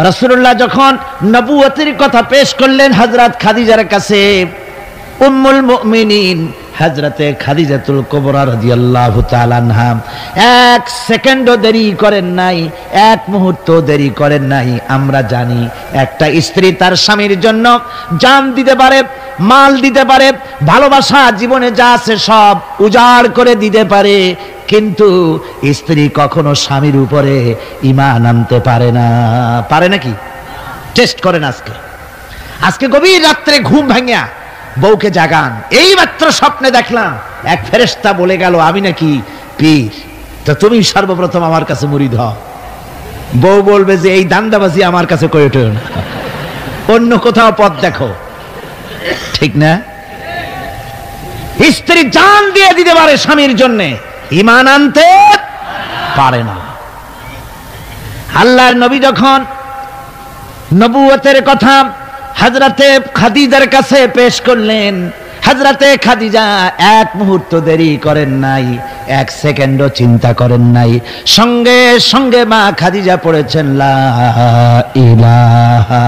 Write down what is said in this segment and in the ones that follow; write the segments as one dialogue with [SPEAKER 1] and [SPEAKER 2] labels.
[SPEAKER 1] রাসূলুল্লাহ যখন নবুয়তের কথা পেশ করলেন হযরত খাদিজার কাছে, উম্মুল মুমিনিন হযরতে খাদিজাতুল কুবরা রাদিয়াল্লাহু তাআলা আনহা এক সেকেন্ডও দেরি করেন নাই, এক মুহূর্ত দেরি করেন নাই। আমরা জানি একটা স্ত্রী তার স্বামীর জন্য জান দিতে পারে, মাল দিতে পারে, ভালোবাসা জীবনে যা আছে সব উজাড় করে দিতে পারে, কিন্তু স্ত্রী কখনো স্বামীর উপরে ঈমান আনতে পারে না। পারে নাকি? টেস্ট করেন। আজকে গভীর রাত্রে ঘুম ভাঙিয়া বউকে জাগান, এই মাত্র স্বপ্নে দেখলাম এক ফেরেশতা বলে গেল আমি নাকি পীর, তো তুমি সর্বপ্রথম আমার কাছে মুরিদ হও। বউ বলবে যে এই দান্দাবাজি আমার কাছে কইটো না, অন্য কোথাও পথ দেখো। ঠিক না? স্ত্রী জান দিয়ে দিতে পারে স্বামীর জন্য, ঈমান আনতে পারে না। আল্লাহর নবী যখন নবুয়তের কথা হযরতে খাদিজার কাছে পেশ করলেন, হযরতে খাদিজা এক মুহূর্ত দেরি করেন নাই, এক সেকেন্ডও চিন্তা করেন নাই, সঙ্গে সঙ্গে মা খাদিজা পড়েছেন লা ইলাহা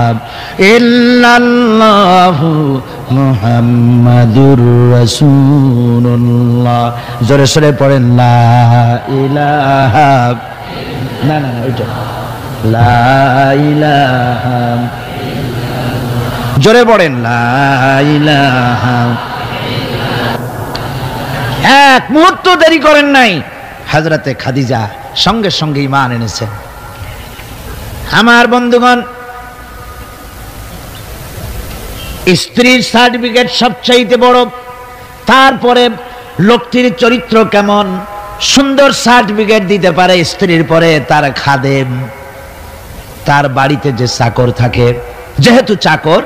[SPEAKER 1] ইল্লাল্লাহু মুহাম্মাদুর রাসূলুল্লাহ। জোরে সোরে পড়েন লা ইলাহা, না না না ওইটা লা ইলাহা, জোরে পড়েন লা ইলাহা। এক মুহূর্ত দেরি করেন নাই, হযরতে খাদিজা সঙ্গে সঙ্গে ঈমান এনেছেন। আমার বন্ধুগণ, স্ত্রীর সার্টিফিকেট সবচাইতে বড়, তারপরে লোকটির চরিত্র কেমন, সুন্দর সার্টিফিকেট দিতে পারে স্ত্রীর পরে তার খাদেম, তার বাড়িতে যে চাকর থাকে, যেহেতু চাকর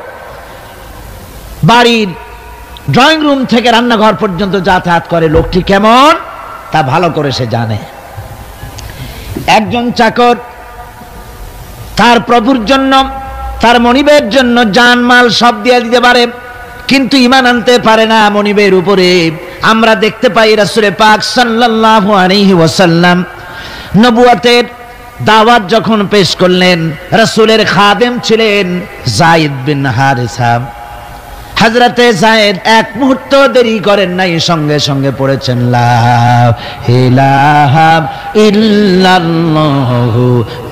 [SPEAKER 1] বাড়ির ড্রয়িং রুম থেকে রান্নাঘর পর্যন্ত যাতায়াত করে, লোকটি কেমন তা ভালো করে সে জানে। একজন চাকর তার প্রভুর জন্য, তার মনিবের জন্য জানমাল সব দিয়ে দিতে পারে, কিন্তু ঈমান আনতে পারে না মনিবের উপরে। আমরা দেখতে পাই রাসূল পাক সাল্লাল্লাহু আলাইহি ওয়াসাল্লাম নবুয়তের দাওয়াত যখন পেশ করলেন, রাসূলের খাদেম ছিলেন যায়েদ বিন হারিসা। হযরতে যায়েদ এক মুহূর্ত দেরি করেন নাই, সঙ্গে সঙ্গে পড়েছেন লা ইলাহা ইল্লাল্লাহু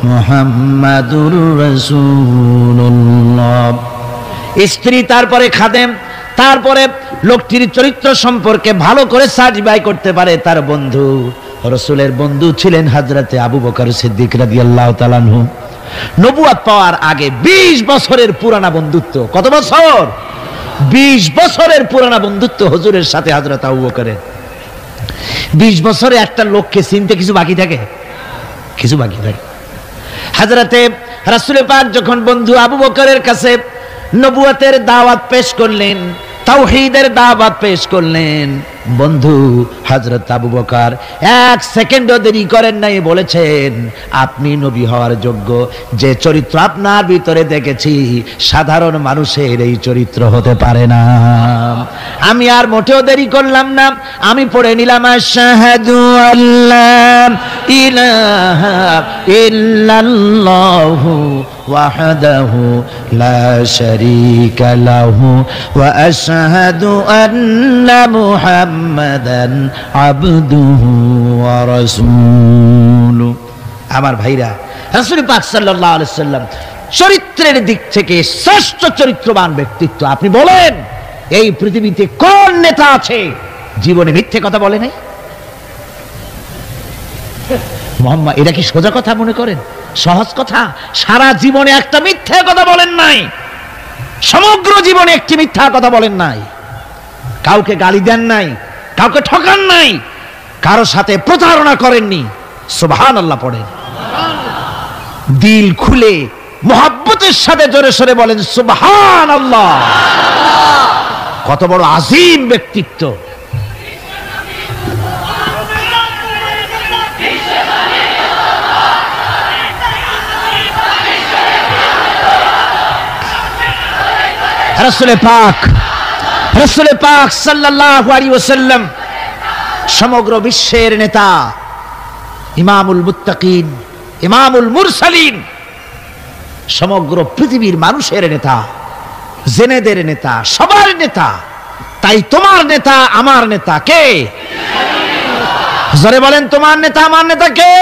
[SPEAKER 1] মুহাম্মাদুর রাসূলুল্লাহ। স্ত্রী, তারপরে খাদেম, তারপরে লোকটির চরিত্র সম্পর্কে ভালো করে সার্টিফাই করতে পারে তার বন্ধু। রাসূলের বন্ধু ছিলেন হযরতে আবু বকর সিদ্দিক রাদিয়াল্লাহু তাআলা আনহু। নবুয়ত পাওয়ার আগে 20 বছরের পুরানা বন্ধুত্ব। কত বছর? 20 বছরের পুরানা বন্ধুত্ব হুজুরের সাথে হযরত আবু বকরের। 20 বছরে একটা লোককে চিনতে কিছু বাকি থাকে? কিছু বাকি থাকে। হযরতে রাসূল পাক যখন বন্ধু আবু বকরের কাছে নবুয়তের দাওয়াত পেশ করলেন, তাওহীদের দাওয়াত পেশ করলেন, বন্ধু হযরত আবু বকর এক সেকেন্ডও দেরি করেন নাই, বলেছেন আপনি নবী হওয়ার যোগ্য। যে চরিত্র আপনার ভিতরে দেখেছি সাধারণ মানুষের এই চরিত্র হতে পারে না। আমি আর মোটেও দেরি করলাম না, আমি পড়ে নিলাম আশহাদু আল্লা ইলাহা ইল্লাল্লাহু ওয়াহদাহু লা শারীকা লাহু ওয়া আশহাদু আন্না মুহাম্মাদান আবদুহু ওয়া রাসূলুহু। আমার ভাইরা, রাসূল পাক সাল্লাল্লাহু আলাইহি সাল্লাম চরিত্রের দিক থেকে শ্রেষ্ঠ চরিত্রবান ব্যক্তিত্ব। আপনি বলেন এই পৃথিবীতে কোন নেতা আছে জীবনে মিথ্যে কথা বলে নাই? মোহাম্মদ, এটা কি সোজা কথা মনে করেন? সহজ কথা? সারা জীবনে একটা মিথ্যা কথা বলেন নাই, সমগ্র জীবনে একটি মিথ্যা কথা বলেন নাই, কাউকে গালি দেন নাই, কাউকে ঠকান নাই, কারো সাথে প্রতারণা করেননি। সুবহানাল্লাহ পড়েন, দিল খুলে মুহাব্বতের সাথে জোরে সোরে বলেন সুবহানাল্লাহ। কত বড় আযীম ব্যক্তিত্ব! রাসূল পাক সাল্লাল্লাহু আলাইহি ওয়াসাল্লাম সমগ্র বিশ্বের নেতা, ইমামুল মুত্তাকিন, ইমামুল মুরসালিন, সমগ্র পৃথিবীর মানুষের নেতা, জেনেদের নেতা, সবার নেতা। তাই তোমার নেতা আমার নেতা কে? জোরে বলেন, তোমার নেতা আমার নেতা কে?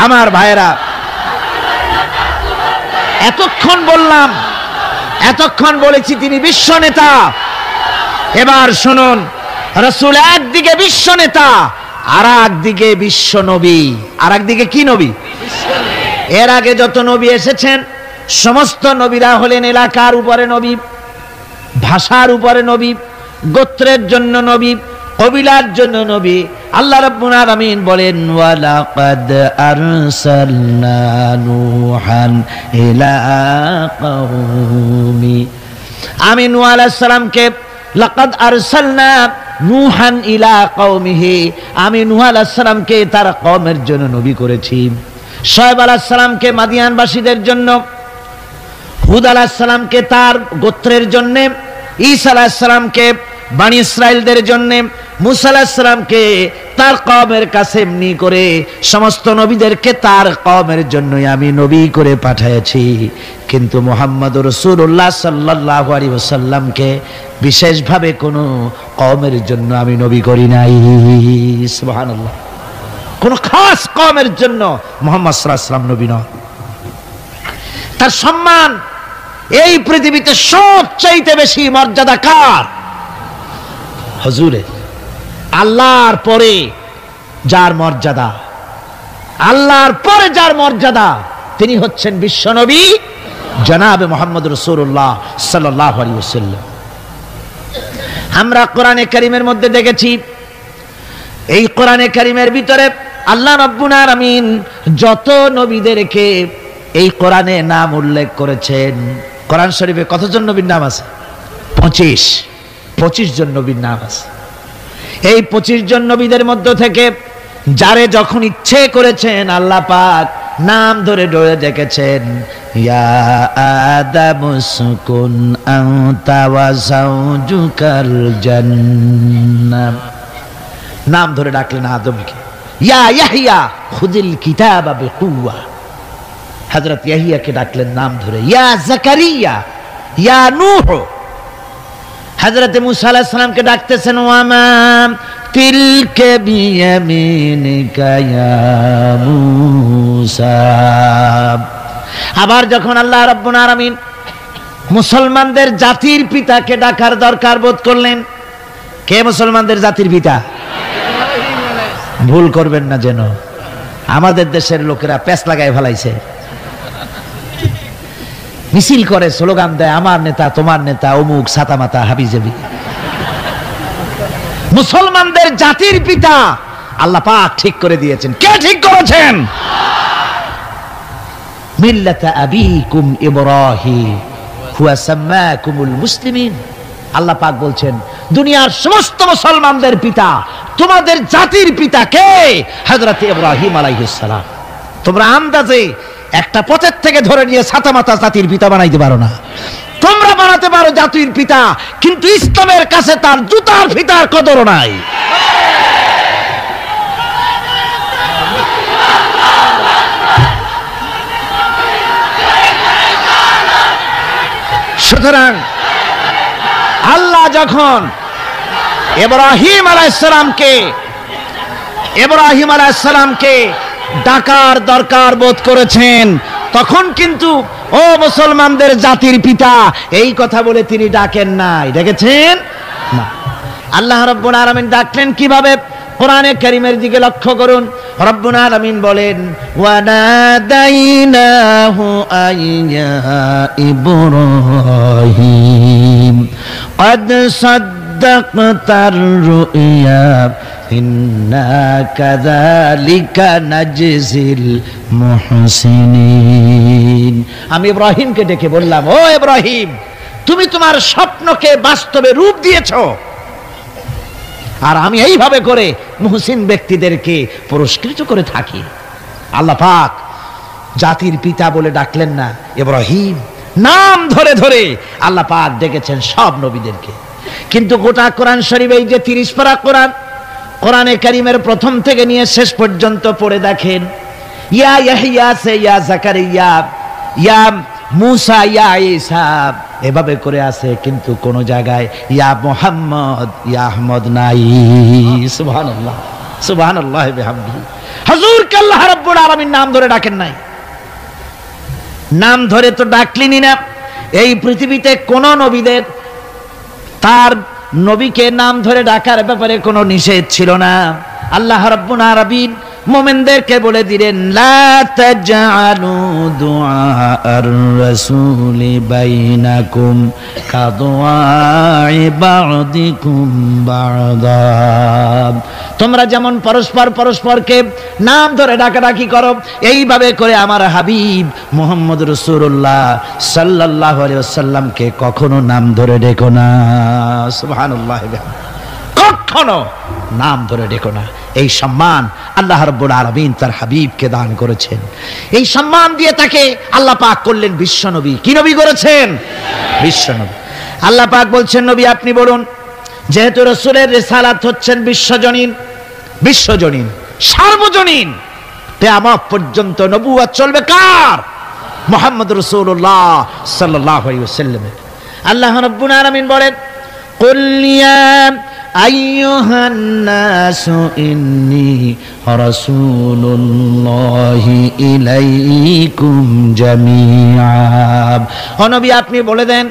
[SPEAKER 1] আমার ভাইয়েরা, এতক্ষণ বললাম, এতক্ষণ বলেছি তিনি বিশ্ব নেতা। এবার শুনুন, রাসূল একদিকে বিশ্ব নেতা, আর একদিকে বিশ্ব নবী। আর একদিকে কি নবী? এর আগে যত নবী এসেছেন সমস্ত নবীরা হলেন এলাকার উপরে নবী, ভাষার উপরে নবী, গোত্রের জন্য নবী, কবিলার জন্য নবী। আল্লাহ রাব্বুল আলামিন বলেন, ওয়ালাকাদ আরসালনা নূহান ইলা কওমি। আমি নূহ আলাইহিস সালামকে লাকাদ আরসালনা নূহান ইলা কওমিহি, আমি নূহ আলাইহিস সালামকে তার কওমের জন্য নবী করেছি। শুআয়ব আলাইহিস সালামকে মাদিয়ানবাসীদের জন্য, হুদ আলাইহিস সালামকে তার গোত্রের জন্য, ঈসা আলাইহিস সালামকে বনি ইসরাইলদের জন্য, মুসা আলাইহিস সালামকে তার কওমের কাছে এমনি করে সমস্ত নবীদেরকে তার কওমের জন্যই আমি নবী করে পাঠিয়েছি। কিন্তু মুহাম্মদুর রাসূলুল্লাহ সাল্লাল্লাহু আলাইহি ওয়াসাল্লামকে বিশেষভাবে কোনো কওমের জন্য আমি নবী করি নাই। সুবহানাল্লাহ। কোন খাস কওমের জন্য মুহাম্মদ সাল্লাল্লাহু আলাইহি ওয়াসাল্লাম নবী নন। তার সম্মান এই পৃথিবীতে সবচাইতে বেশি মর্যাদা কার? হুজুরের। আল্লাহর পরে যার মর্যাদা, আল্লাহর পরে যার মর্যাদা, তিনি হচ্ছেন বিশ্বনবী জনাবে মুহাম্মদ রাসূলুল্লাহ সাল্লাল্লাহু আলাইহি ওয়াসাল্লাম। আমরা কোরআনে কারীমের মধ্যে দেখেছি, এই কোরআনে কারীমের ভিতরে আল্লাহ রাব্বুল আলামিন যত নবীদেরকে এই কোরআনে নাম উল্লেখ করেছেন, কোরআন শরীফে কতজন নবীর নাম আছে? 25 জন নবীর নাম আছে। এই 25 জন নবীদের মধ্য থেকে যারে যখন ইচ্ছে করেছেন আল্লাহ পাক নাম ধরে ধরে ডেকেছেন, ইয়া আদামু সুকুন আনতা ওয়া যাওজুকাল জান্নাহ। নাম ধরে ডাকলেন আদমকে। ইয়া ইয়াহইয়া খুযিল কিতাবা বিকুওয়া। হযরত ইয়াহইয়াকে ডাকলেন নাম ধরে। ইয়া যাকারিয়া, ইয়া নূহ। হযরত মুসা আলাইহিস সালামকে ডাকতেছেন, ওয়ামা তিলকা বিয়ামিনিকা ইয়া মুসা। আবার যখন আল্লাহ রাব্বুল আলামিন মুসলমানদের জাতির পিতাকে ডাকার দরকার বোধ করলেন, কে মুসলমানদের জাতির পিতা? ভুল করবেন না যেন, আমাদের দেশের লোকেরা পেছ লাগায় ফেলাইছে, মিছিল করে, স্লোগান দেয়, আমার নেতা তোমার নেতা অমুক ছাতা মাতা হাবিজাবি। মুসলমানদের জাতির পিতা আল্লাহ পাক ঠিক করে দিয়েছেন। কে ঠিক করেছেন? মিল্লাতা আবিকুম ইব্রাহিম হুয়া সাম্মাকুমুল মুসলিমিন। আল্লাহ পাক বলছেন, দুনিয়ার সমস্ত মুসলমানদের পিতা, তোমাদের জাতির পিতা কে? হযরত ইব্রাহিম আলাইহিস সালাম। তোমরা আন্দাজে একটা পথের থেকে ধরে নিয়ে ছাতা মাতা জাতির পিতা বানাইতে পারো না। তোমরা বানাতে পারো জাতির পিতা, কিন্তু ইসলামের কাছে তার জুতার ফিতার কদর নাই। সুতরাং আল্লাহ যখন ইব্রাহিম আলাইহিস সালামকে ডাকার দরকার বোধ করেছেন, তখন কিন্তু ও মুসলমানদের জাতির পিতা এই কথা বলে তিনি ডাকেন নাই। ডেকেছেন না। আল্লাহ রাব্বুল আলামিন ডাকলেন কিভাবে? কোরআনে কারীমের দিকে লক্ষ্য করুন। রব্বুল আলামিন বলেন, ওয়ানাদাইনাহু আইয়া ইব্রাহিম ক্বাদ সাদ্দাকতার রুইয়া ইন্না কাযালিকা নাজজিল মুহসিনিন। আমি ইব্রাহিমকে ডেকে বললাম, ও ইব্রাহিম, তুমি তোমার স্বপ্নকে বাস্তবে রূপ দিয়েছো, আর আমি এইভাবে করে মুহসিন ব্যক্তিদেরকে পুরস্কৃত করে থাকি। আল্লাহ পাক জাতির পিতা বলে ডাকলেন না, ইব্রাহিম নাম ধরে ধরে আল্লাহ পাক ডেকেছেন সব নবীদেরকে। কিন্তু গোটা কোরআন শরীফ, এই যে 30 পারা কোরআন, কোরআনে কারীমের প্রথম থেকে নিয়ে শেষ পর্যন্ত পড়ে দেখেন, ইয়া ইয়াহইয়া সে ইয়া জাকারিয়া, ইয়া মুসা, ইয়া ঈসা, এভাবে করে আছে, কিন্তু কোন জায়গায় ইয়া মুহাম্মদ, ইয়া আহমদ নাই। সুবহানাল্লাহ, সুবহানাল্লাহ বিহামদিহি। হুজুরকে আল্লাহ রাব্বুল আলামিন নাম ধরে ডাকেন নাই। নাম ধরে তো ডাকলেনই না। এই পৃথিবীতে কোন নবীদের তার নবীকে নাম ধরে ডাকার ব্যাপারে কোনো নিষেধ ছিল না। আল্লাহ রাব্বুল আলামিন মুমিনদেরকে বলে দিলেন, লা তাজআলু দুআআর রাসূলি বাইনাকুম কাদুআই বা'দিকুম বা'দা। তোমরা যেমন পরস্পরকে নাম ধরে ডাকাডাকি করো, এইভাবে করে আমার হাবিব মুহাম্মদ রাসূলুল্লাহ সাল্লাল্লাহু আলাইহি ওয়াসাল্লামকে কখনো নাম ধরে ডেকো না। সুবহানাল্লাহ, কখনো নাম ধরে ডেকো না। এই সম্মান আল্লাহ রাব্বুল আলামিন তার হাবিবকে দান করেছেন। এই সম্মান দিয়ে তাকে আল্লাহ পাক করলেন বিশ্বনবী। কি নবী করেছেন? বিশ্বনবী। আল্লাহ পাক বলছেন, নবী আপনি বলুন, যেহেতু রাসূলের রিসালাত হচ্ছেন বিশ্বজনীন, বিশ্বজনীন, সার্বজনীন, কিয়ামত পর্যন্ত নবুয়ত চলবে কার? মুহাম্মদ রাসূলুল্লাহ সাল্লাল্লাহু আলাইহি ওয়াসাল্লাম। আল্লাহ রাব্বুল আলামিন বলেন, কুল ইয়া আইয়ুহান নাসু ইন্নী রাসূলুল্লাহি ইলাইকুম জামিআ। ও নবী আপনি বলে দেন,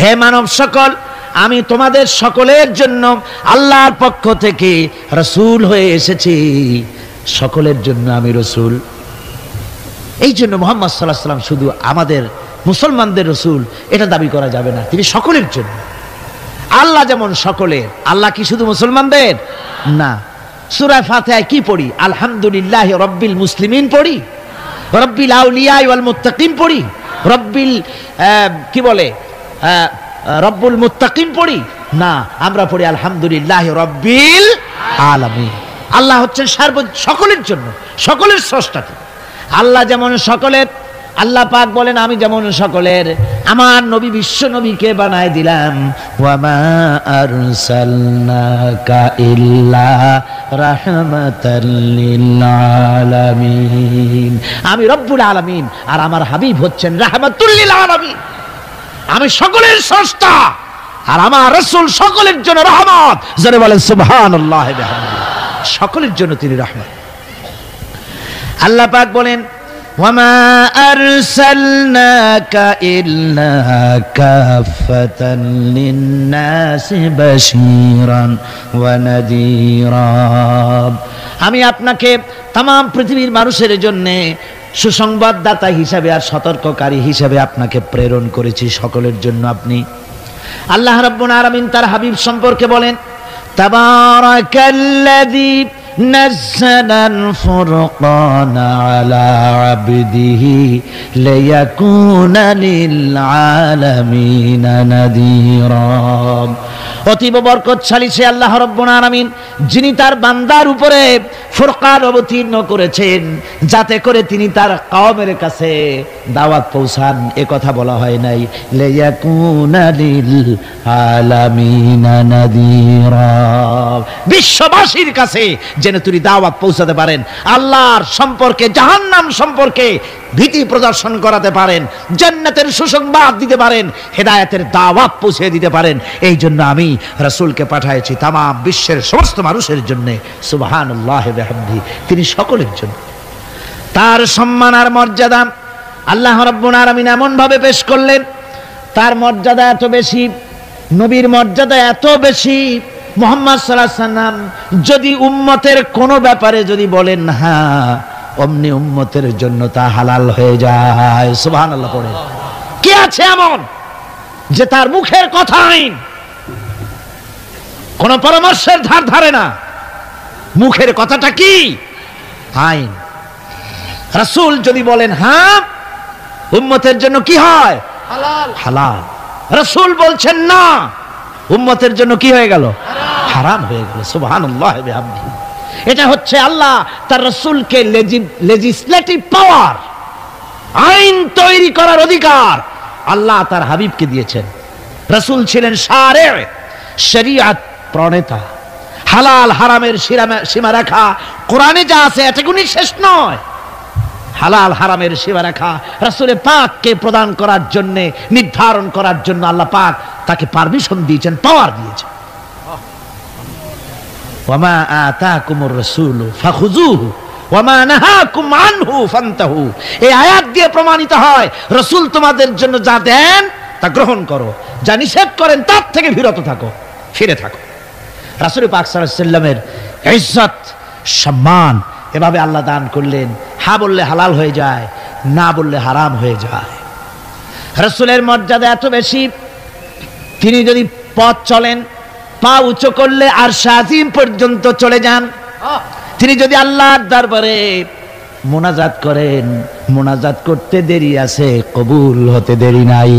[SPEAKER 1] হে মানব সকল, আমি তোমাদের সকলের জন্য আল্লাহর পক্ষ থেকে রাসূল হয়ে এসেছি। সকলের জন্য আমি রাসূল। এই জন্য মুহাম্মদ সাল্লাল্লাহু আলাইহি ওয়াসাল্লাম শুধু আমাদের মুসলমানদের রাসূল এটা দাবি করা যাবে না, তিনি সকলের জন্য। আল্লাহ যেমন সকলের, আল্লাহ কি শুধু মুসলমানদের না। সূরা ফাতিহায় কি পড়ি? আলহামদুলিল্লাহি রাব্বিল মুসলিমিন পড়ি, রাব্বিল আউলিয়া ওয়াল মুত্তাকিন পড়ি, রাব্বিল কি বলে রব্বুল মুত্তাকিন পড়ি না, আমরা পড়ি আলহামদুলিল্লাহি রাব্বিল আলামিন। আল্লাহ হচ্ছেন সকলের জন্য, সকলের স্রষ্টা। আল্লাহ যেমন সকলের, আল্লাহ পাক বলেন আমি যেমন সকলের, আমার নবী বিশ্ব নবীকে বানায় দিলাম। ওয়ামা আরসালনাকা ইল্লা রাহমাতাল লিল আলামিন। আমি রব্বুল আলামিন আর আমার হাবিব হচ্ছেন রাহমাতুল লিল আলামিন। আমি সকলের স্রষ্টা আর আমার রাসূল সকলের জন্য রহমত। যারা বলেন সুবহানাল্লাহ বিহামদিহি, সকলের জন্য তিনি রহমত। আল্লাহ পাক বলেন, ওয়ামা আরসালনাকা ইল্লা কাফাতান লিন-নাসি বাশীরান ওয়া নাযীরা। আমি আপনাকে तमाम পৃথিবীর মানুষের জন্য সুসংবাদদাতা হিসেবে আর সতর্ককারী হিসেবে আপনাকে প্রেরণ করেছি, সকলের জন্য আপনি। আল্লাহ রাব্বুল আলামিন তার হাবিব সম্পর্কে বলেন, তাবারাকাল্লাযী নাযালাল ফুরকানা আলা আবদিহি লিয়াকুনা লিল আলামিনা নাযীরা। অতীব বরকতশালী সে আল্লাহ রাব্বুল আলামিন, যিনি তার বান্দার উপরে ফুরকান অবতীর্ণ করেছেন, যাতে করে তিনি তার কওমের কাছে দাওয়াত পৌঁছান। এ কথা বলা হয় নাই লিয়াকুনা লিল আলামিনা নাযীরা, বিশ্ববাসীর কাছে যেন তিনি দাওয়াত পৌঁছাতে পারেন, আল্লাহর সম্পর্কে, জাহান্নাম সম্পর্কে ভীতি প্রদর্শন করাতে পারেন, জান্নাতের সুসংবাদ দিতে পারেন, হেদায়েতের দাওয়াত পৌঁছে দিতে পারেন। এই জন্য আমি রাসূলকে পাঠিয়েছি तमाम বিশ্বের সমস্ত মানুষের জন্য। সুবহানাল্লাহ বিহামদিহি, তিনি সকলের জন্য। তার সম্মান আর মর্যাদা আল্লাহ রাব্বুল আলামিন এমন ভাবে পেশ করলেন, তার মর্যাদা এত বেশি, নবীর মর্যাদা এত বেশি। মুহাম্মদ সাল্লাল্লাহু আলাইহি ওয়াসাল্লাম যদি উম্মতের কোন ব্যাপারে যদি বলেন হ্যাঁ, অমনি উম্মতের জন্য তা হালাল হয়ে যায়। সুবহানাল্লাহ পড়ে। কে আছে এমন যে তার মুখের কথা আইন, কোন পরামর্শের ধার ধারে না, মুখের কথাটা কি আইন। রাসূল যদি বলেন হ্যাঁ, উম্মতের জন্য কি হয়? হালাল, হালাল। রাসূল বলছেন না, উম্মতের জন্য কি হয়ে গেল? হারাম হয়ে গেল। সুবহানাল্লাহ বিহামদিহি। এটা হচ্ছে আল্লাহ তার রাসূলকে লেজিসলেটিভ পাওয়ার, আইন তৈরি করার অধিকার আল্লাহ তার হাবিবকে দিয়েছেন। রাসূল ছিলেন শারে', শরীয়ত প্রণেতা। হালাল হারামের সীমারেখা কোরআনে যা আছে এটুকুনি শেষ নয়। হালাল হারামের সীমারেখা রাসূল পাককে প্রদান করার জন্য, নির্ধারণ করার জন্য আল্লাহ পাক তাকে পারমিশন দিয়েছেন, পাওয়ার দিয়েছেন। ওয়ামা আতাকুমুর রাসূলু ফাখুযুহু ওয়ামা নাহাকুম আনহু ফান্তাহু। এই আয়াত দিয়ে প্রমাণিত হয় রাসূল তোমাদের জন্য যা দেন তা গ্রহণ করো, যা নিষেধ করেন তার থেকে বিরত থাকো, ফিরে থাকো। রাসূল পাক সাল্লাল্লাহু আলাইহি ওয়াসাল্লামের ইজ্জত সম্মান এভাবে আল্লাহ দান করলেন। হ্যাঁ বললে হালাল হয়ে যায়, না বললে হারাম হয়ে যায়। রাসূলের মর্যাদা এত বেশি, তিনি যদি পথ চলেন, পা উঁচু করলে আরশ আজিম পর্যন্ত চলে যান। তিনি যদি আল্লাহর দরবারে মোনাজাত করেন, মোনাজাত করতে দেরি আছে, কবুল হতে দেরি নাই।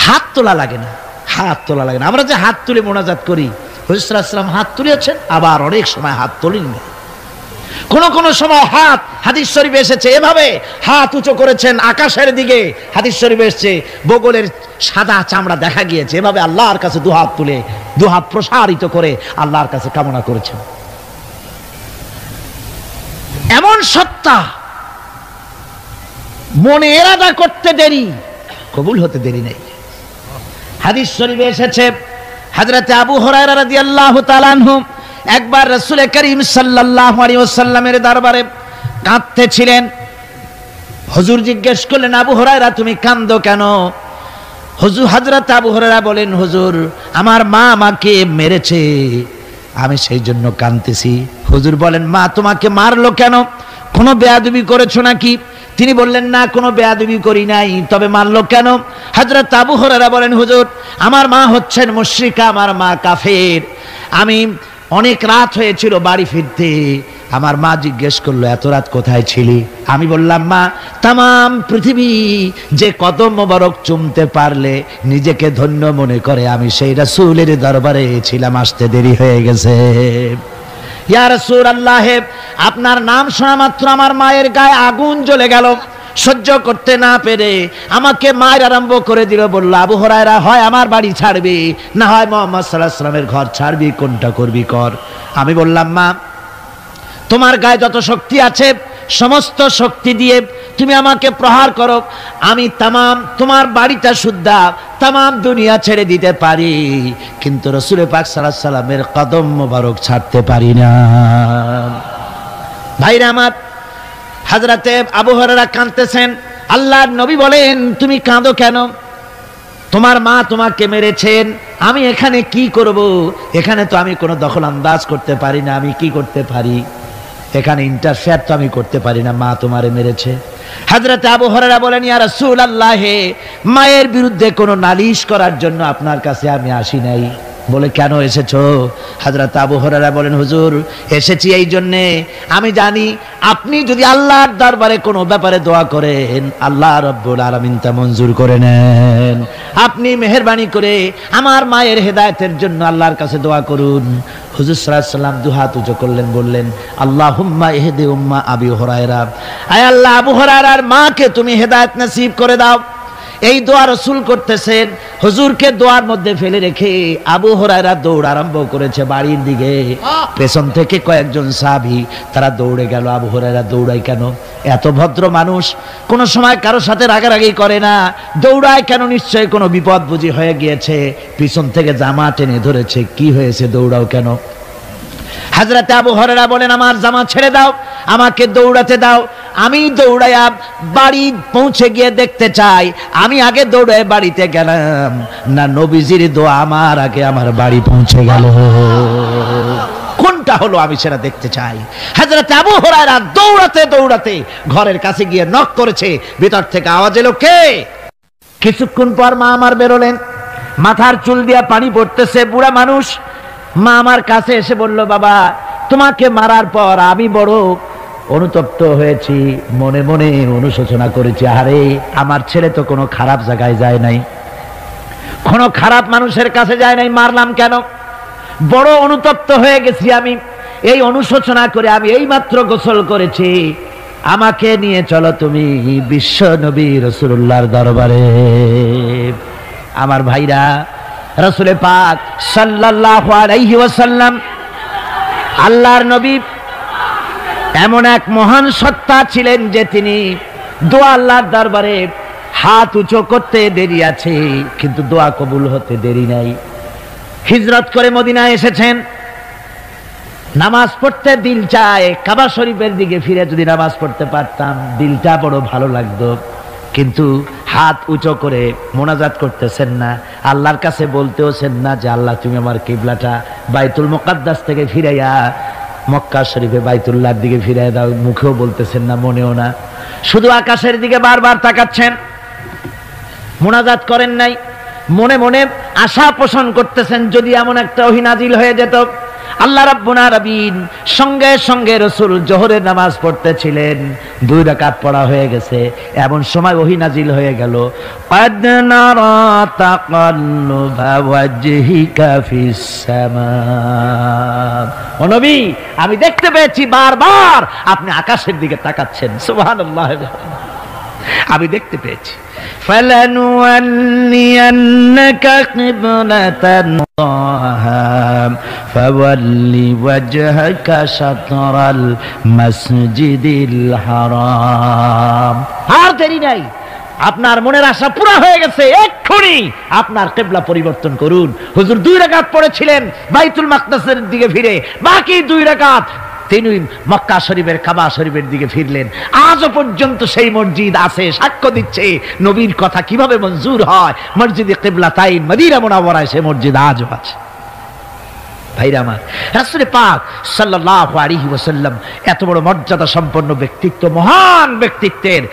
[SPEAKER 1] হাত তোলা লাগে না, হাত তোলা লাগে না। আমরা যে হাত তুলে মোনাজাত করি, হুজুর সাল্লাল্লাহু আলাইহি ওয়াসাল্লাম হাত তুলেছেন, আবার অনেক সময় হাত তোলেননি। কোন সময় হাত, হাদিস শরীফে এসেছে এভাবে হাত উঁচু করেছেন আকাশের দিকে, হাদিস শরীফে এসেছে বগলের সাদা চামড়া দেখা গিয়েছে, এভাবে আল্লাহর কাছে দুহাত তুলে, দুহাত প্রসারিত করে আল্লাহর কাছে কামনা করেছেন। এমন সত্তা, মনে এরাদা করতে দেরি, কবুল হতে দেরি নেই। হাদিস শরীফে এসেছে হযরত আবু হুরায়রা রাদিয়াল্লাহু তাআলা আনহু একবার রাসূল করিম সাল্লাল্লাহু আলাইহি ওয়াসাল্লামের দরবারে কাঁদতেছিলেন। হুজুর জিজ্ঞেস করলেন, আবু হুরায়রা তুমি কাঁদো কেন? হুজুর হযরত আবু হুরায়রা বলেন, হুজুর আমার মা আমাকে মেরেছে, আমি সেই জন্য কাঁদতেছি। হুজুর বলেন, মা তোমাকে মারলো কেন? কোনো বেয়াদবি করেছো নাকি? তিনি বললেন, না কোনো বেয়াদবি করি নাই, তবে মারলো কেন? হযরত আবু হুরায়রা বলেন, হুজুর আমার মা হচ্ছেন মুশরিকা, আমার মা কাফের। আমি অনেক রাত হয়েছিল বাড়ি ফিরতে, আমার মা জিজ্ঞেস করলো এত রাত কোথায় ছিলি? আমি বললাম, মা তামাম পৃথিবী যে কদম মোবারক চুমতে পারলে নিজেকে ধন্য মনে করে, আমি সেই রাসূলের দরবারে ছিলাম, আসতে দেরি হয়ে গেছে। ইয়া রাসূলুল্লাহ, আপনার নাম শোনা মাত্র আমার মায়ের গায়ে আগুন জ্বলে গেল। সহ্য করতে না পেরে আমাকে মায়ের আরম্ভ করে দিল। বলল, আবু হুরায়রা হয় আমার বাড়ি ছাড়বি, না হয় মুহাম্মদ সাল্লাল্লাহু আলাইহি ওয়াসাল্লামের ঘর ছাড়বি, কোনটা করবি কর। আমি বললাম, মা তোমার গায়ে যত শক্তি আছে সমস্ত শক্তি দিয়ে তুমি আমাকে প্রহার করো, আমি তামাম তোমার বাড়িটা সুদ্ধা তামাম দুনিয়া ছেড়ে দিতে পারি, কিন্তু রাসূল পাক সাল্লাল্লাহু আলাইহি ওয়াসাল্লামের কদম মোবারক ছাড়তে পারি না। ভাইরা আমার, হযরতে আবু হুরায়রা কাঁদতেছেন। আল্লাহর নবী বলেন, তুমি কাঁদো কেন? তোমার মা তোমাকে মেরেছেন, আমি এখানে কি করব? এখানে তো আমি কোনো দখল আন্দাজ করতে পারি না, আমি কি করতে পারি? এখানে ইন্টারফেয়ার তো আমি করতে পারি না, মা তোমারে মেরেছে। হযরত আবু হুরায়রা বলেন, ইয়া রাসূলুল্লাহ, মায়ের বিরুদ্ধে কোনো নালিশ করার জন্য আপনার কাছে আমি আসি নাই। বলে, কেন এসেছো? হযরত আবু হুরায়রা বলেন, হুজুর এসেছি এই জন্যে, আমি জানি আপনি যদি আল্লাহর দরবারে কোনো ব্যাপারে দোয়া করেন আল্লাহ রাব্বুল আলামিন তা মঞ্জুর করে নেন। আপনি মেহেরবানি করে আমার মায়ের হেদায়েতের জন্য আল্লাহর কাছে দোয়া করুন। হুজুর সাল্লাল্লাহু আলাইহি ওয়াসাল্লাম দুহাত উঁচু করলেন, বললেন, আল্লাহুম্মা ইহদি উম্মা আবি হুরায়রা, আয় আল্লাহ আবু হুরায়রার মাকে তুমি হেদায়েত নসিব করে দাও। এই দোয়া রাসূল করতেছেন। হুজুরকে দোয়ার মধ্যে ফেলে রেখে আবু হুরায়রা দৌড় আরম্ভ করেছে বাড়ির দিকে। পেছন থেকে কয়েকজন সাহাবী তারা দৌড়ে গেল। আবু হুরায়রা দৌড়ায় কেন? এত ভদ্র মানুষ, কোনো সময় কারো সাথে রাগারাগি করে না, দৌড়ায় কেন? নিশ্চয়ই কোনো বিপদ বুঝি হয়ে গিয়েছে, পিছন থেকে জামা টেনে ধরেছে। কি হয়েছে, দৌড়াও কেন? হযরত আবু হুরায়রা বলেন, আমার জামা ছেড়ে দাও, আমাকে দৌড়াতে দাও। আমি দৌড়াইয়া বাড়ি পৌঁছে গিয়ে দেখতে চাই আমি আগে দৌড়ে বাড়িতে গেলাম না নবীজির দোয়া আমার আগে আমার বাড়ি পৌঁছে গেল, কোনটা হলো আমি সেটা দেখতে চাই। হযরত আবু হুরায়রা দৌড়াতে দৌড়াতে ঘরের কাছে গিয়ে নক করেছে। ভিতর থেকে আওয়াজ এলো, কে? কিছুক্ষণ পর মা আমার বেরোলেন, মাথার চুল দিয়া পানি পড়তেছে, বুড়া মানুষ। মা আমার কাছে এসে বলল, বাবা তোমাকে মারার পর আমি বড় অনুতপ্ত হয়েছি, মনে মনে অনুশোচনা করেছি, আরে আমার ছেলে তো কোনো খারাপ জায়গায় যায় নাই, কোনো খারাপ মানুষের কাছে যায় নাই, মারলাম কেন? বড় অনুতপ্ত হয়ে গেছি আমি। এই অনুশোচনা করে আমি এই মাত্র গোসল করেছি, আমাকে নিয়ে চলো তুমি বিশ্ব নবী রাসূলুল্লাহর দরবারে। আমার ভাইরা, রাসূল পাক সাল্লাল্লাহু আলাইহি ওয়াসাল্লাম আল্লাহর নবী এমন এক মহান সত্তা ছিলেন যে তিনি দোয়া আল্লাহর দরবারে হাত উঁচু করতে দেরি আছে, কিন্তু দোয়া কবুল হতে দেরি নাই। হিজরত করে মদিনায় এসেছেন, নামাজ পড়তে দিল চায়, কাবা শরীফের দিকে ফিরে যদি নামাজ পড়তে পারতাম দিলটা বড় ভালো লাগতো, কিন্তু হাত উঁচু করে মোনাজাত করতেছেন না, আল্লাহর কাছে বলতেওছেন না যে আল্লাহ তুমি আমার কিবলাটা বাইতুল মুকাদ্দাস থেকে ফিরাইয়া মক্কা শরীফে বাইতুল্লাহর দিকে ফিরাই দাও, মুখেও বলতেছেন না, মনেও না, শুধু আকাশের দিকে বারবার তাকাচ্ছেন, মোনাজাত করেন নাই, মনে মনে আশা পোষণ করতেছেন যদি এমন একটা ওহী নাজিল হয়ে যেত। আল্লাহ রাব্বুল আলামিন সঙ্গে সঙ্গে রাসূল জোহরের নামাজ পড়তেছিলেন, 2 রাকাত পড়া হয়ে গেছে, এমন সময় ওহী নাজিল হয়ে গেল, ক্বাদ নারা তাকাল্লুবা ওয়াজহিকা ফিস সামা। ও নবী, আমি দেখতে পেয়েছি বারবার আপনি আকাশের দিকে তাকাচ্ছেন, সুবহানাল্লাহ, আমি দেখতে পেয়েছি। فَلَنُوَلِّيَنَّكَ قِبْلَةً تَرْضَاهَا فَوَلِّ وَجْهَكَ شَطْرَ الْمَسْجِدِ الْحَرَامِ। আর দেরি নাই, আপনার মনের আশা পুরা হয়ে গেছে, এক্ষুনি আপনার কিবলা পরিবর্তন করুন। হুজুর 2 রাকাত পড়েছিলেন বাইতুল মাকদাসের দিকে ফিরে, বাকি 2 রাকাত তিনি মক্কা শরীফের কাবা শরীফের দিকে ফিরলেন। আজও পর্যন্ত সেই মসজিদ আছে, সাক্ষ্য দিচ্ছে নবীর কথা কিভাবে মঞ্জুর হয়। মসজিদে কিবলাতাইন মদিনা মুনাওয়ারায় সেই মসজিদ আজও আছে। ভাইরা আমার, রাসূল পাক সাল্লাল্লাহু আলাইহি ওয়াসাল্লাম এত বড় মর্যাদা সম্পন্ন ব্যক্তিত্ব, মহান ব্যক্তিত্বের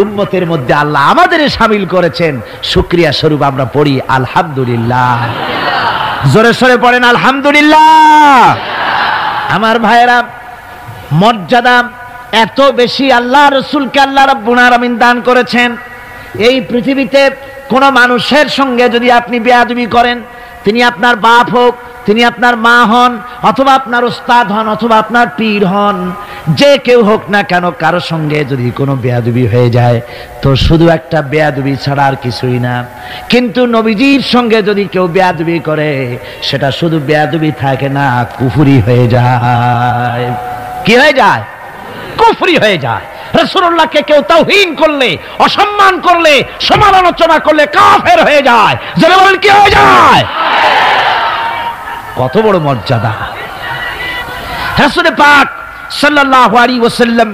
[SPEAKER 1] উম্মতের মধ্যে আল্লাহ আমাদের শামিল করেছেন। শুকরিয়া স্বরূপ আমরা পড়ি আলহামদুলিল্লাহ। জোরে সোরে পড়েন আলহামদুলিল্লাহ। আমার ভাইরা, মর্যাদা এত বেশি আল্লাহ রাসূলকে আল্লাহ রাব্বুল আলামিন দান করেছেন। এই পৃথিবীতে কোন মানুষের সঙ্গে যদি আপনি বেয়াদবি করেন, তিনি আপনার বাপ হোক, তিনি আপনার মা হন, অথবা আপনার উস্তাদ হন, অথবা আপনার পীর হন, যে কেউ হোক না কেন, কারো সঙ্গে যদি কোনো বেয়াদবি হয়ে যায় তো শুধু একটা বেয়াদবি ছাড়া আর কিছুই না। কিন্তু নবীজির সঙ্গে যদি কেউ বেয়াদবি করে সেটা শুধু বেয়াদবি থাকে না, কুফরি হয়ে যায়। কি হয়ে যায়? কুফরি হয়ে যায়। রাসূলুল্লাহকে কেউ তাওহীন করলে, অসম্মান করলে, সমালোচনা করলে কাফের হয়ে যায়। যারা বলেন কি হয়ে যায়? কত বড় মর্যাদা। রাসূল পাক সাল্লাল্লাহু আলাইহি ওয়াসাল্লাম,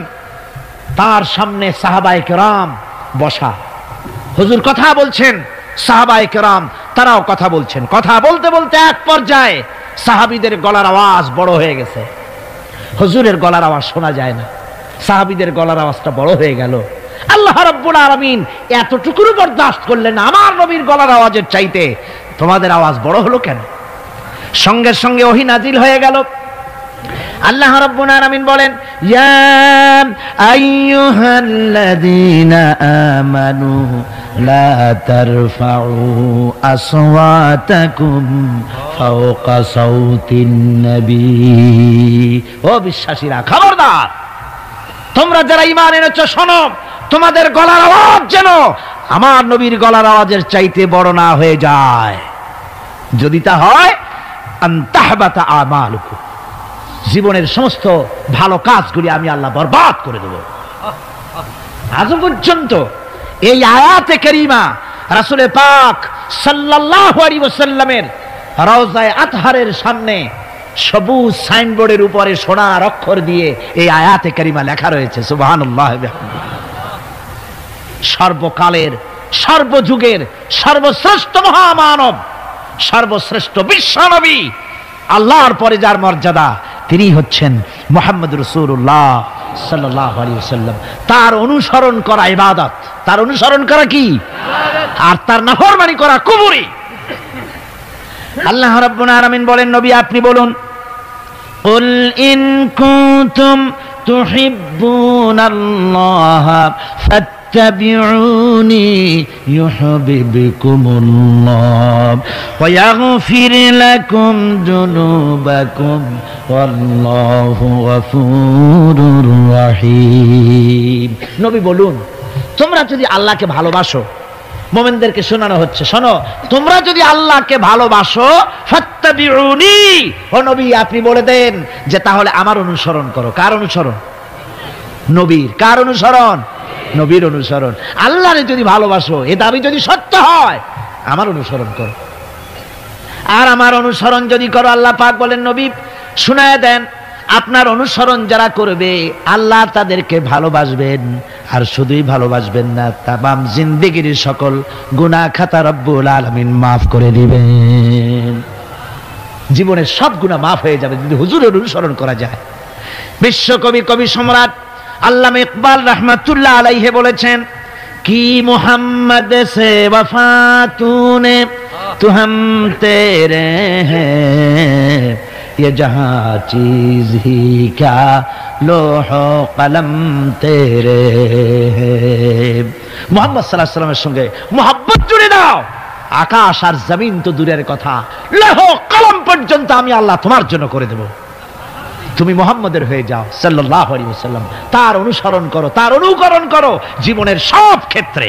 [SPEAKER 1] তার সামনে সাহাবায়ে কেরাম বসা, হুজুর কথা বলছেন, সাহাবায়ে কেরাম তারাও কথা বলছেন। কথা বলতে বলতে এক পর্যায়ে সাহাবীদের গলার আওয়াজ বড় হয়ে গেছে, হুজুরের গলার আওয়াজ শোনা যায় না, সাহাবীদের গলার আওয়াজটা বড় হয়ে গেল। আল্লাহ রাব্বুল আলামিন এতটুকু বরদাস্ত করলেন, আমার নবীর গলার আওয়াজের চাইতে তোমাদের আওয়াজ বড় হলো কেন? সঙ্গে সঙ্গে ওহী নাজিল হয়ে গেল। আল্লাহ রাব্বুল আলামিন বলেন, ইয়া আইয়ুহাল্লাযীনা আমানু লা তারফাউ আসওয়াতাকুম ফাওকা সাউতিন নবী। ও বিশ্বাসীরা, খবরদার, তোমরা যারা ঈমান এনেছো শোনো, তোমাদের গলার আওয়াজ যেন আমার নবীর গলার আওয়াজের চাইতে বড় না হয়ে যায়। যদি তা হয় আনতাহবাতা আমালুকুম, জীবনের সমস্ত ভালো কাজগুলি আমি আল্লাহ বরবাদ করে দেব। আজ পর্যন্ত এই আয়াতে কারিমা রাসূল পাক সাল্লাল্লাহু আলাইহি ওয়াসাল্লামের রওজায়ে আতহারের সামনে সবুজ সাইনবোর্ডের উপরে সোনার অক্ষর দিয়ে এই আয়াতে কারিমা লেখা রয়েছে, সুবহানাল্লাহ। সর্বকালের, সর্বযুগের সর্বশ্রেষ্ঠ মহামানব, সর্বশ্রেষ্ঠ বিশ্বনবী, আল্লাহর পরে যার মর্যাদা, তিনি হচ্ছেন মুহাম্মদ রাসূলুল্লাহ সাল্লাল্লাহু আলাইহি ওয়াসাল্লাম। তার অনুসরণ করা ইবাদত, তার অনুসরণ করা কি? আর তার নাফরমানি করা কুফরি। আল্লাহ রাব্বুল আলামিন বলেন, নবী আপনি বলুন, কুল ইন কুনতুম তুহিব্বুনাল্লাহ ফাত্তাবিউনি ইউহিব্বুকুমুল্লাহ ওয়া ইয়াগফির লাকুম যুনুবাকুম ওয়াল্লাহু গফুরুর রহিম। নবী বলুন, তোমরা যদি আল্লাহকে ভালোবাসো মুমিনদেরকে শোনানো হচ্ছে, শোনো তোমরা যদি আল্লাহকে ভালোবাসো ফাত্তাবিউনি, ও নবী আপনি বলে দেন যে তাহলে আমার অনুসরণ করো। কার অনুসরণ? নবীর। কার অনুসরণ? নবীর অনুসরণ। আল্লাহরে যদি ভালোবাসো, এ দাবি যদি সত্য হয়, আমার অনুসরণ করো। আর আমার অনুসরণ যদি করো, আল্লাহ পাক বলেন নবী শুনায়া দেন, আপনার অনুসরণ যারা করবে আল্লাহ তাদেরকে ভালোবাসবেন, আর শুধুই ভালোবাসবেন না, তামাম জিন্দেগির সকল গুনাহ খাতা রব্বুল আলামিন মাফ করে দিবেন। জীবনের সব গুনাহ মাফ হয়ে যাবে যদি হুজুরের অনুসরণ করা যায়। বিশ্বকবি কবি সম্রাট আল্লামা ইকবাল রহমাতুল্লাহ আলাইহি বলেছেন, কি মোহাম্মদ সে वफा तूने तू हम तेरे हैं, ये जहां चीज ही क्या लोहो कलम तेरे हैं। मोहम्मद सल्लल्लाहु अलैहि वसल्लमेর সঙ্গে মোহাব্বত জুড়ে দাও, আকাশ আর জমিন তো দূরের কথা, লোহ কলম পর্যন্ত আমি আল্লাহ তোমার জন্য করে দেব। তুমি মুহাম্মদের হয়ে যাও সাল্লাল্লাহু আলাইহি ওয়াসাল্লাম, তার অনুসরণ করো, তার অনুকরণ করো জীবনের সব ক্ষেত্রে।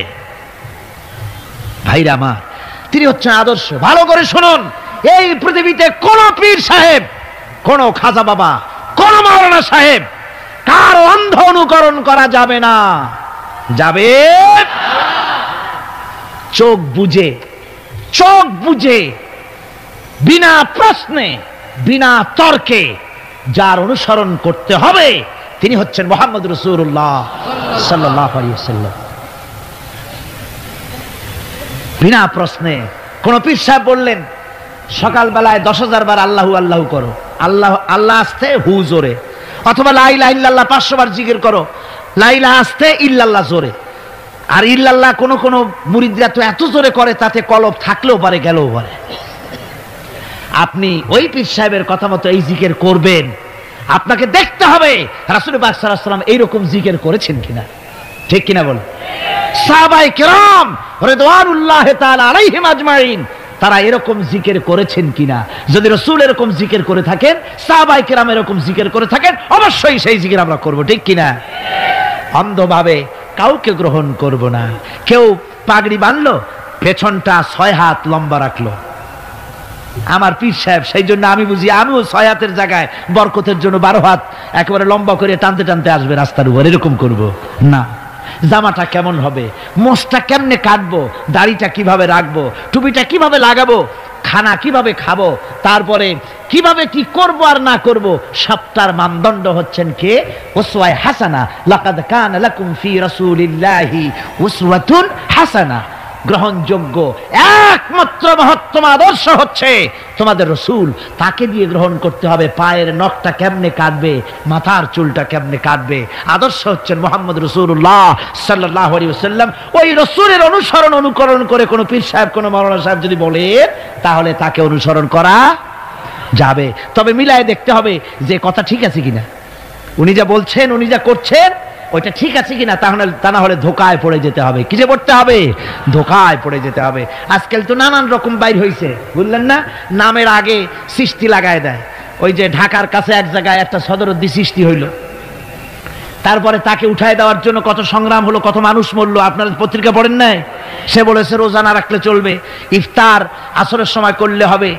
[SPEAKER 1] ভাইরা আমার, তিনি হচ্ছেন আদর্শ। ভালো করে শুনুন, এই পৃথিবীতে কোন পীর সাহেব, কোন খাজা বাবা, কোন মাওলানা সাহেব, কার অন্ধ অনুকরণ করা যাবে না। যাবে চোখ বুঝে, চোখ বুঝে, বিনা প্রশ্নে, বিনা তর্কে যার অনুসরণ করতে হবে তিনি হচ্ছেন মুহাম্মদ রাসূলুল্লাহ সাল্লাল্লাহু আলাইহি ওয়াসাল্লাম। বিনা প্রশ্নে। কোন পীর সাহেব বললেন সকালবেলায় 10,000 বার আল্লাহু আল্লাহু করো, আল্লাহ আল্লাহ আসতে হু জোরে, অথবা লা ইলাহা ইল্লাল্লাহ 500 বার জিকির করো, লা ইলাহা আসতে ইল্লাল্লাহ জোরে। আর ইল্লাল্লাহ কোন কোন মুরিদরা তো এত জোরে করে তাতে কলব থাকলেও পারে গেলেও পারে। আপনি ওই পীর সাহেবের কথা মতো এই জিকির করবেন, আপনাকে দেখতে হবে রাসূল পাক সাল্লাল্লাহু আলাইহি ওয়াসাল্লাম এইরকম জিকির করেছেন কিনা। ঠিক কিনা বল? সাহাবায়ে কেরাম রিদওয়ানুল্লাহ তাআলা আলাইহিম আজমাইন তারা এরকম জিকির করেছেন কিনা। যদি রাসূল এরকম জিকির করে থাকেন, সাহাবায়ে কেরাম এরকম জিকির করে থাকেন, অবশ্যই সেই জিকির আমরা করব। ঠিক কিনা? অন্ধভাবে কাউকে গ্রহণ করব না। কেউ পাগড়ি বাঁধলো, পেছনটা 6 হাত লম্বা রাখলো, আমার পীর সাহেব, সেই জন্য আমি বুঝি আমিও 6 হাতের জায়গায় বরকতের জন্য 12 হাত একেবারে লম্বা করে টানতে টানতে আসবে রাস্তার উপর, এরকম করব না। জামাটা কেমন হবে, মোষটা কেমনে কাটবো, দাড়িটা কিভাবে রাখবো, টুপিটা কিভাবে লাগাবো, খানা কিভাবে খাবো, তারপরে কিভাবে কি করব আর না করব, সবটার মানদণ্ড হচ্ছেন কে? উসওয়ায়ে হাসানা। লাকাদ কানা লাকুম ফি রাসূলিল্লাহি উসওয়াতুন হাসানা। গ্রহণযোগ্য একমাত্র মহত্তম আদর্শ হচ্ছে তোমাদের রাসূল, তাকে দিয়ে গ্রহণ করতে হবে। পায়ের নখটা কেমনে কাটবে, মাথার চুলটা কেমনে কাটবে, আদর্শ হচ্ছেন মুহাম্মদ রাসূলুল্লাহ সাল্লাল্লাহু আলাইহি ওয়াসাল্লাম। ওই রাসূলের অনুসরণ অনুকরণ করে কোন পীর সাহেব, কোন মাওলানা সাহেব যদি বলে, তাহলে তাকে অনুসরণ করা যাবে। তবে মিলায়ে দেখতে হবে যে কথা ঠিক আছে কিনা, উনি যা বলছেন, উনি যা করছেন ওইটা ঠিক আছে কিনা। তাহলে তা না হলে ধোকায় পড়ে যেতে হবে। কিসে পড়তে হবে? ধোকায় পড়ে যেতে হবে। আজকাল তো নানান রকম বাইর হয়েছে, বুঝলেন না? নামের আগে সৃষ্টি লাগায় দেয়। ওই যে ঢাকার কাছে এক জায়গায় একটা সদরদ্দি সৃষ্টি হইল, তারপরে তাকে উঠায় দেওয়ার জন্য কত সংগ্রাম হলো, কত মানুষ মরলো। আপনারা পত্রিকা পড়েন নাই? সে বলেছে রোজা না রাখলে চলবে, ইফতার আসরের সময় করলে হবে,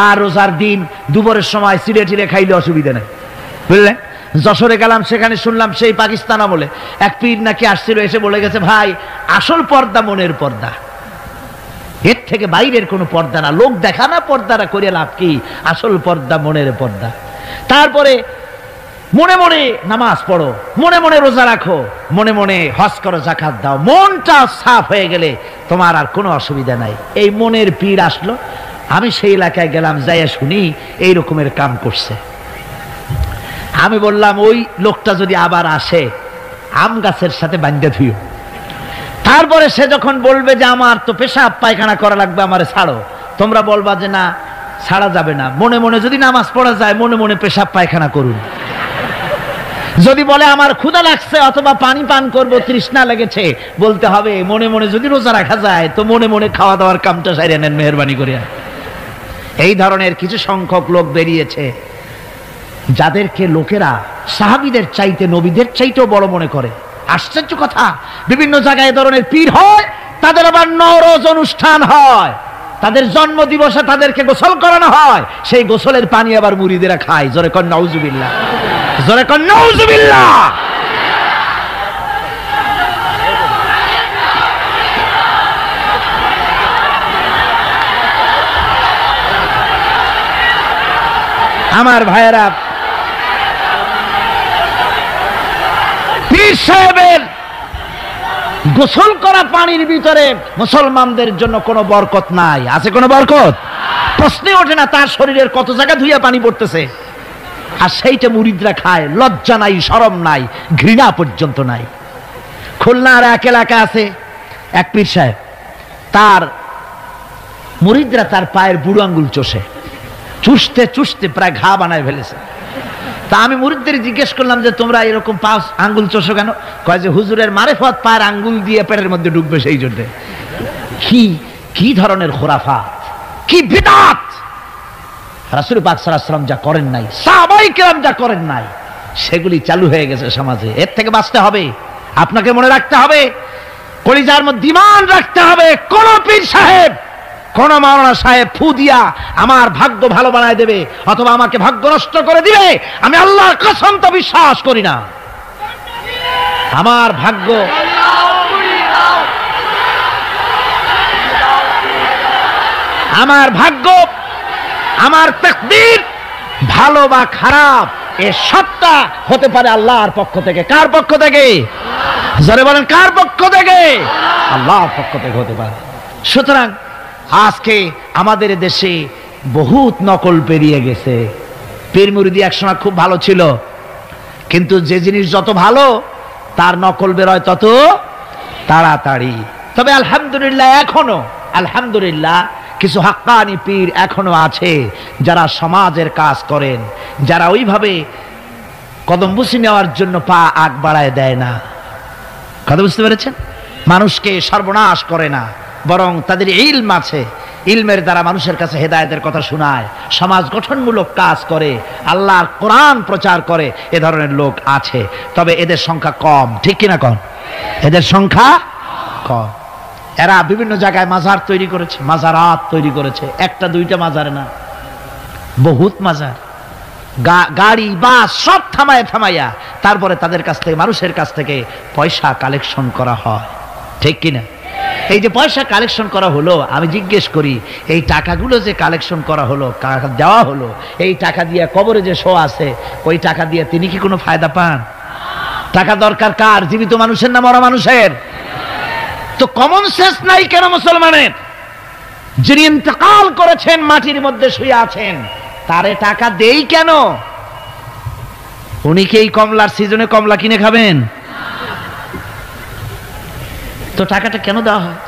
[SPEAKER 1] আর রোজার দিন দুপুরের সময় চিড়ে টিড়ে খাইলে অসুবিধা নেই, বুঝলেন? যশোরে গেলাম, সেখানে শুনলাম সেই পাকিস্তান আমলে এক পীর নাকি আসছিল, এসে বলে গেছে ভাই আসল পর্দা মনের পর্দা, এর থেকে বাইরের কোনো পর্দা না, লোক দেখা না পর্দাটা করে লাভ কি, আসল পর্দা মনের পর্দা। তারপরে মনে মনে নামাজ পড়ো, মনে মনে রোজা রাখো, মনে মনে হজ করো, যাকাত দাও, মনটা সাফ হয়ে গেলে তোমার আর কোনো অসুবিধা নাই। এই মনের পীর আসলো, আমি সেই এলাকায় গেলাম, যাইয়া শুনি এই রকমের কাম করছে। আমি বললাম ওই লোকটা যদি আবার আসে আম গাছের সাথে বান্ধা ধুইও। তারপরে সে যখন বলবে যে আমার তো পেশাব পায়খানা করা লাগবে, আমারে ছাড়ো, তোমরা বলবা যে না ছাড়া যাবে না। মনে মনে যদি নামাজ পড়া যায়, মনে মনে পেশাব পায়খানা করুন। যদি বলে আমার ক্ষুধা লাগছে অথবা পানি পান করব, তৃষ্ণা লেগেছে, বলতে হবে মনে মনে যদি রোজা রাখা যায় তো মনে মনে খাওয়া দাওয়ার কামটা সারিয়ে নেন মেহেরবানি করে। এই ধরনের কিছু সংখ্যক লোক বেরিয়েছে যাদেরকে লোকেরা সাহাবীদের চাইতে, নবীদের চাইতেও বড় মনে করে। আশ্চর্য কথা, বিভিন্ন জায়গায় এ ধরনের পীর হয়, তাদের আবার নওরোজ অনুষ্ঠান হয়, তাদের জন্ম দিবসে তাদেরকে গোসল করানো হয়, সেই গোসলের পানি আবার মুরিদেরা খায়। জোরে কর নাউজুবিল্লাহ, জোরে কর নাউজুবিল্লাহ। আমার ভাইয়েরা, পীর সাহেবের গোসল করা পানির ভিতরে মুসলমানদের জন্য কোনো বরকত নাই। আছে কোনো বরকত? প্রশ্নে ওঠে না। তার শরীরের কত জায়গা ধুইয়া পানি পড়তেছে, আর সেইটা মুরিদরা খায়। লজ্জা নাই, শরম নাই, ঘৃণা পর্যন্ত নাই। খুলনার এক এলাকা আছে এক পীর সাহেব, তার মুরিদরা তার পায়ের বুড়ো আঙ্গুল চষে, চুষতে চুষতে প্রায় ঘা বানায় ফেলেছে। তা আমি মুরিদদের জিজ্ঞেস করলাম যে তোমরা এরকম পা আঙ্গুল চষো কেন? কয় যে হুজুরের মারেফত পায়ের আঙ্গুল দিয়ে পেটের মধ্যে ঢুকবে সেই জন্য। কি ধরনের খোরাফাত, কি বিদআত! রাসূল পাক সাল্লাল্লাহু আলাইহি ওয়াসাল্লাম যা করেন নাই, সাহাবায়ে কেরাম যা করেন নাই, সেগুলি চালু হয়ে গেছে সমাজে। এর থেকে বাঁচতে হবে, আপনাকে মনে রাখতে হবে, কলিজার মধ্যে ঈমান রাখতে হবে। কোন পীর সাহেব, কোন মাওলানা সাহেব ফু দিয়া আমার ভাগ্য ভালো বানায় দেবে অথবা আমাকে ভাগ্য নষ্ট করে দিবে, আমি আল্লাহর কসম তো বিশ্বাস করি না। আমার ভাগ্য, আমার তাকদীর ভালো বা খারাপ, এ সবটা হতে পারে আল্লাহর পক্ষ থেকে। কার পক্ষ থেকে? জোরে বলেন, কার পক্ষ থেকে? আল্লাহর পক্ষ থেকে হতে পারে। সুতরাং আজকে আমাদের দেশে বহুত নকল পেরিয়ে গেছে। পীর মুরিদি একসময় খুব ভালো ছিল, কিন্তু যে জিনিস যত ভালো তার নকল বেরোয় তত তাড়াতাড়ি। তবে আলহামদুলিল্লাহ, আলহামদুলিল্লাহ কিছু হাক্কানি পীর এখনো আছে যারা সমাজের কাজ করেন, যারা ওইভাবে কদম বুসি নেওয়ার জন্য পা আগ বাড়ায় দেয় না। কথা বুঝতে পেরেছেন? মানুষকে সর্বনাশ করে না, বরং তাদের ইলম আছে, ইলমের দ্বারা মানুষের কাছে হেদায়েতের কথা শোনায়, সমাজ গঠনমূলক কাজ করে, আল্লাহর কোরআন প্রচার করে। এ ধরনের লোক আছে, তবে এদের সংখ্যা কম। ঠিক কিনা কন? এদের সংখ্যা কম। এরা বিভিন্ন জায়গায় মাজার তৈরি করেছে, মাজারাত তৈরি করেছে। একটা দুইটা মাজার না, বহুত মাজার। গাড়ি বাস সব থামাইয়া তারপরে তাদের কাছ থেকে, মানুষের কাছ থেকে পয়সা কালেকশন করা হয়। ঠিক কিনা? এই যে পয়সা কালেকশন করা হলো, আমি জিজ্ঞেস করি, এই টাকাগুলো যে কালেকশন করা হলো, দেওয়া হলো, এই টাকা দিয়ে কবরে যে শো আছে, ওই টাকা দিয়ে তিনি কি কোনো ফায়দা পান? টাকা দরকার কার? জীবিত মানুষের না মরা মানুষের? তো কমন সেন্স নাই কেন মুসলমানের? যিনি ইন্তেকাল করেছেন, মাটির মধ্যে শুয়ে আছেন, তারে টাকা দেই কেন? উনি কি এই কমলার সিজনে কমলা কিনে খাবেন? তো টাকাটা কেন দেওয়া হয়?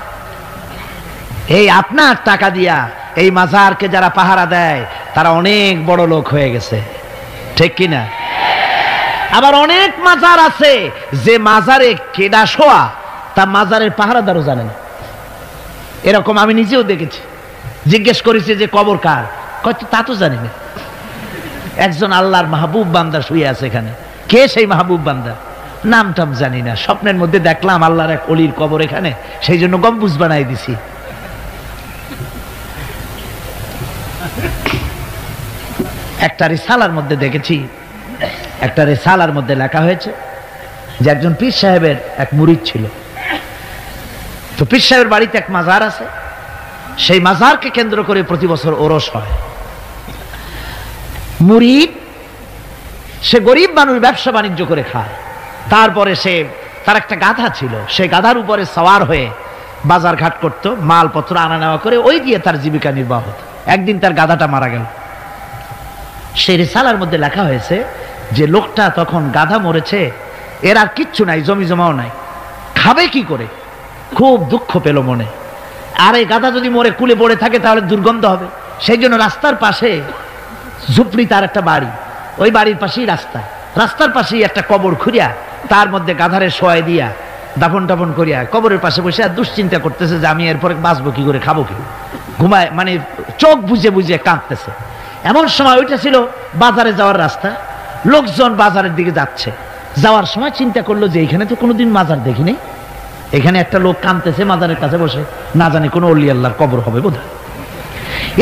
[SPEAKER 1] এই আপনার টাকা দিয়া এই মাজারকে যারা পাহারা দেয় তারা অনেক বড় লোক হয়ে গেছে। ঠিক কিনা? আবার অনেক মাজার আছে যে মাজারে কেডা শোয়া তা মাজারের পাহারাদারও জানে না। এরকম আমি নিজেও দেখেছি। জিজ্ঞেস করেছি যে কবর কার? কত তা তো জানি না। একজন আল্লাহর মাহবুব বান্দা শুয়ে আছে এখানে। কে সেই মাহবুব বান্দা? নাম টাম জানি না, স্বপ্নের মধ্যে দেখলাম আল্লাহর এক অলির কবর এখানে, সেই জন্য গম্বুজ বানাই দিছি। একটা রিসালার মধ্যে দেখেছি, একটা রিসালার মধ্যে লেখা হয়েছে যে একজন পীর সাহেবের এক মুরিদ ছিল। তো পীর সাহেবের বাড়িতে এক মাজার আছে, সেই মাজারকে কেন্দ্র করে প্রতি বছর ওরস হয়। মুরিদ সে গরিব মানুষ, ব্যবসা বাণিজ্য করে খায়। তারপরে তার একটা গাধা ছিল, সেই গাধার উপরে সওয়ার হয়ে বাজার ঘাট করত, মালপত্র আনা নেওয়া করে, ওই দিয়ে তার জীবিকা নির্বাহ হতো। একদিন তার গাধাটা মারা গেল। সেই রিসালার মধ্যে লেখা হয়েছে যে লোকটা তখন গাধা মরেছে, এর আর কিচ্ছু নাই, জমি জমাও নাই, খাবে কি করে? খুব দুঃখ পেল মনে। আর এই গাধা যদি মরে কুলে পড়ে থাকে তাহলে দুর্গন্ধ হবে। সেই জন্য রাস্তার পাশে ঝুপড়ি, তার একটা বাড়ি, ওই বাড়ির পাশেই রাস্তার পাশেই একটা কবর খুঁড়িয়া তার মধ্যে গাধারে শোয়াই দিয়া দাফন টাফন করিয়া কবরের পাশে বসে আর দুশ্চিন্তা করতেছে যে আমি এরপরে বাঁচবো কি করে, খাবো কি, ঘুমায়, মানে চোখ বুঝে বুঝে কাঁদতেছে। এমন সময় ওইটা ছিল বাজারে যাওয়ার রাস্তা, লোকজন বাজারের দিকে যাচ্ছে। যাওয়ার সময় চিন্তা করলো যে এইখানে তো কোনোদিন মাজার দেখিনি, এখানে একটা লোক কাঁদতেছে মাজারের কাছে বসে, না জানি কোনো অলি আল্লাহর কবর হবে বোধহয়।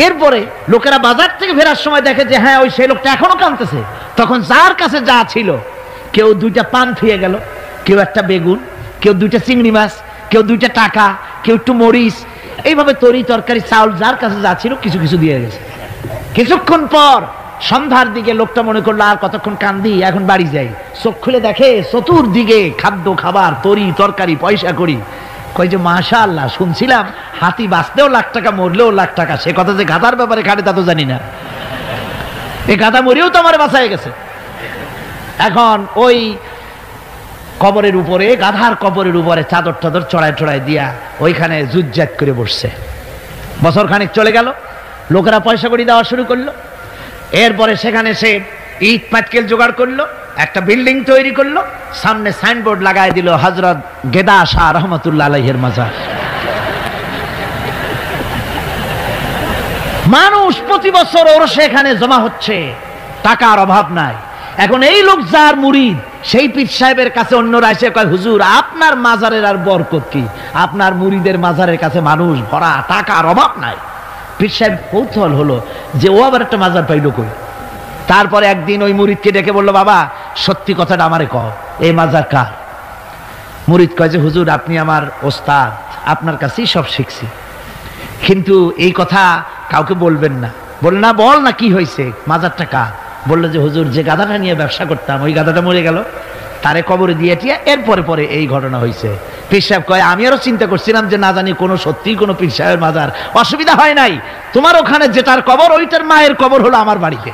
[SPEAKER 1] এরপরে লোকেরা বাজার থেকে ফেরার সময় দেখে যে হ্যাঁ ওই সেই লোকটা এখনো কাঁদতেছে। তখন যার কাছে যা ছিল, কেউ 2টা পান থুয়ে গেল, কেউ একটা বেগুন, কেউ 2টা চিংড়ি মাছ, কেউ 2টা টাকা, কেউ একটু মরিচ, এইভাবে তরি তরকারি চাউল যার কাছে যা ছিল কিছু কিছু দিয়ে গেছে। কিছুক্ষণ পর সন্ধ্যার দিকে লোকটা মনে করলো আর কতক্ষণ কান্দি, এখন বাড়ি যাই। চোখ খুলে দেখে চতুর্দিকে খাদ্য খাবার, তরি তরকারি, পয়সা করি। কই যে মাশাআল্লাহ, শুনছিলাম হাতি বাঁচতেও লাখ টাকা, মরলেও লাখ টাকা। সে কথা যে গাধার ব্যাপারে খাটে তা তো জানি না। এই গাধা মরিও তো আমার বাঁচায় গেছে। এখন ওই কবরের উপরে, গাধার কবরের উপরে চাদর টাদর চড়ায় চড়ায় দিয়া ওইখানে জুজ্জাত করে বসছে। বছর খানিক চলে গেল, লোকেরা পয়সা কড়ি দেওয়া শুরু করলো। এরপরে সেখানে সে ইট পাটকেল জোগাড় করলো, একটা বিল্ডিং তৈরি করলো, সামনে সাইনবোর্ড লাগাই দিল হযরত গেদা শাহ রহমাতুল্লাহ আলাইহির মাজার। মানুষ প্রতি বছর ওর সেখানে জমা হচ্ছে, টাকার অভাব নাই। এখন এই লোক যার মুরিদ, সেই পীর সাহেবের কাছে অন্যরা এসে কয় হুজুর আপনার মাজারের আর বরকত কি, আপনার মুরিদের মাজারের কাছে মানুষ ভরা, টাকার অভাব নাই। পীর সাহেব কৌতূহল হলো যে ও আবার একটা মাজার পাইল কই। তারপরে একদিন ওই মুরিদকে ডেকে বলল, বাবা সত্যি কথাটা আমারে কও, এই মাজার কার? মুরিদ কয় যে হুজুর আপনি আমার ওস্তাদ, আপনার কাছেই সব শিখছি, কিন্তু এই কথা কাউকে বলবেন না। বল না, বল না কি হয়েছে, মাজারটা কার? বললো যে হুজুর যে গাধাটা নিয়ে ব্যবসা করতাম ওই গাধাটা মরে গেল, তারে কবরে দিয়ে টিয়া এরপরে পরে এই ঘটনা হয়েছে। পীর সাহেব কয় আমি আরো চিন্তা করছিলাম যে না জানি কোনো সত্যি কোনো পীর সাহেবের মাজার, অসুবিধা হয় নাই, তোমার ওখানে যেটার কবর ওইটার মায়ের কবর হলো আমার বাড়িতে।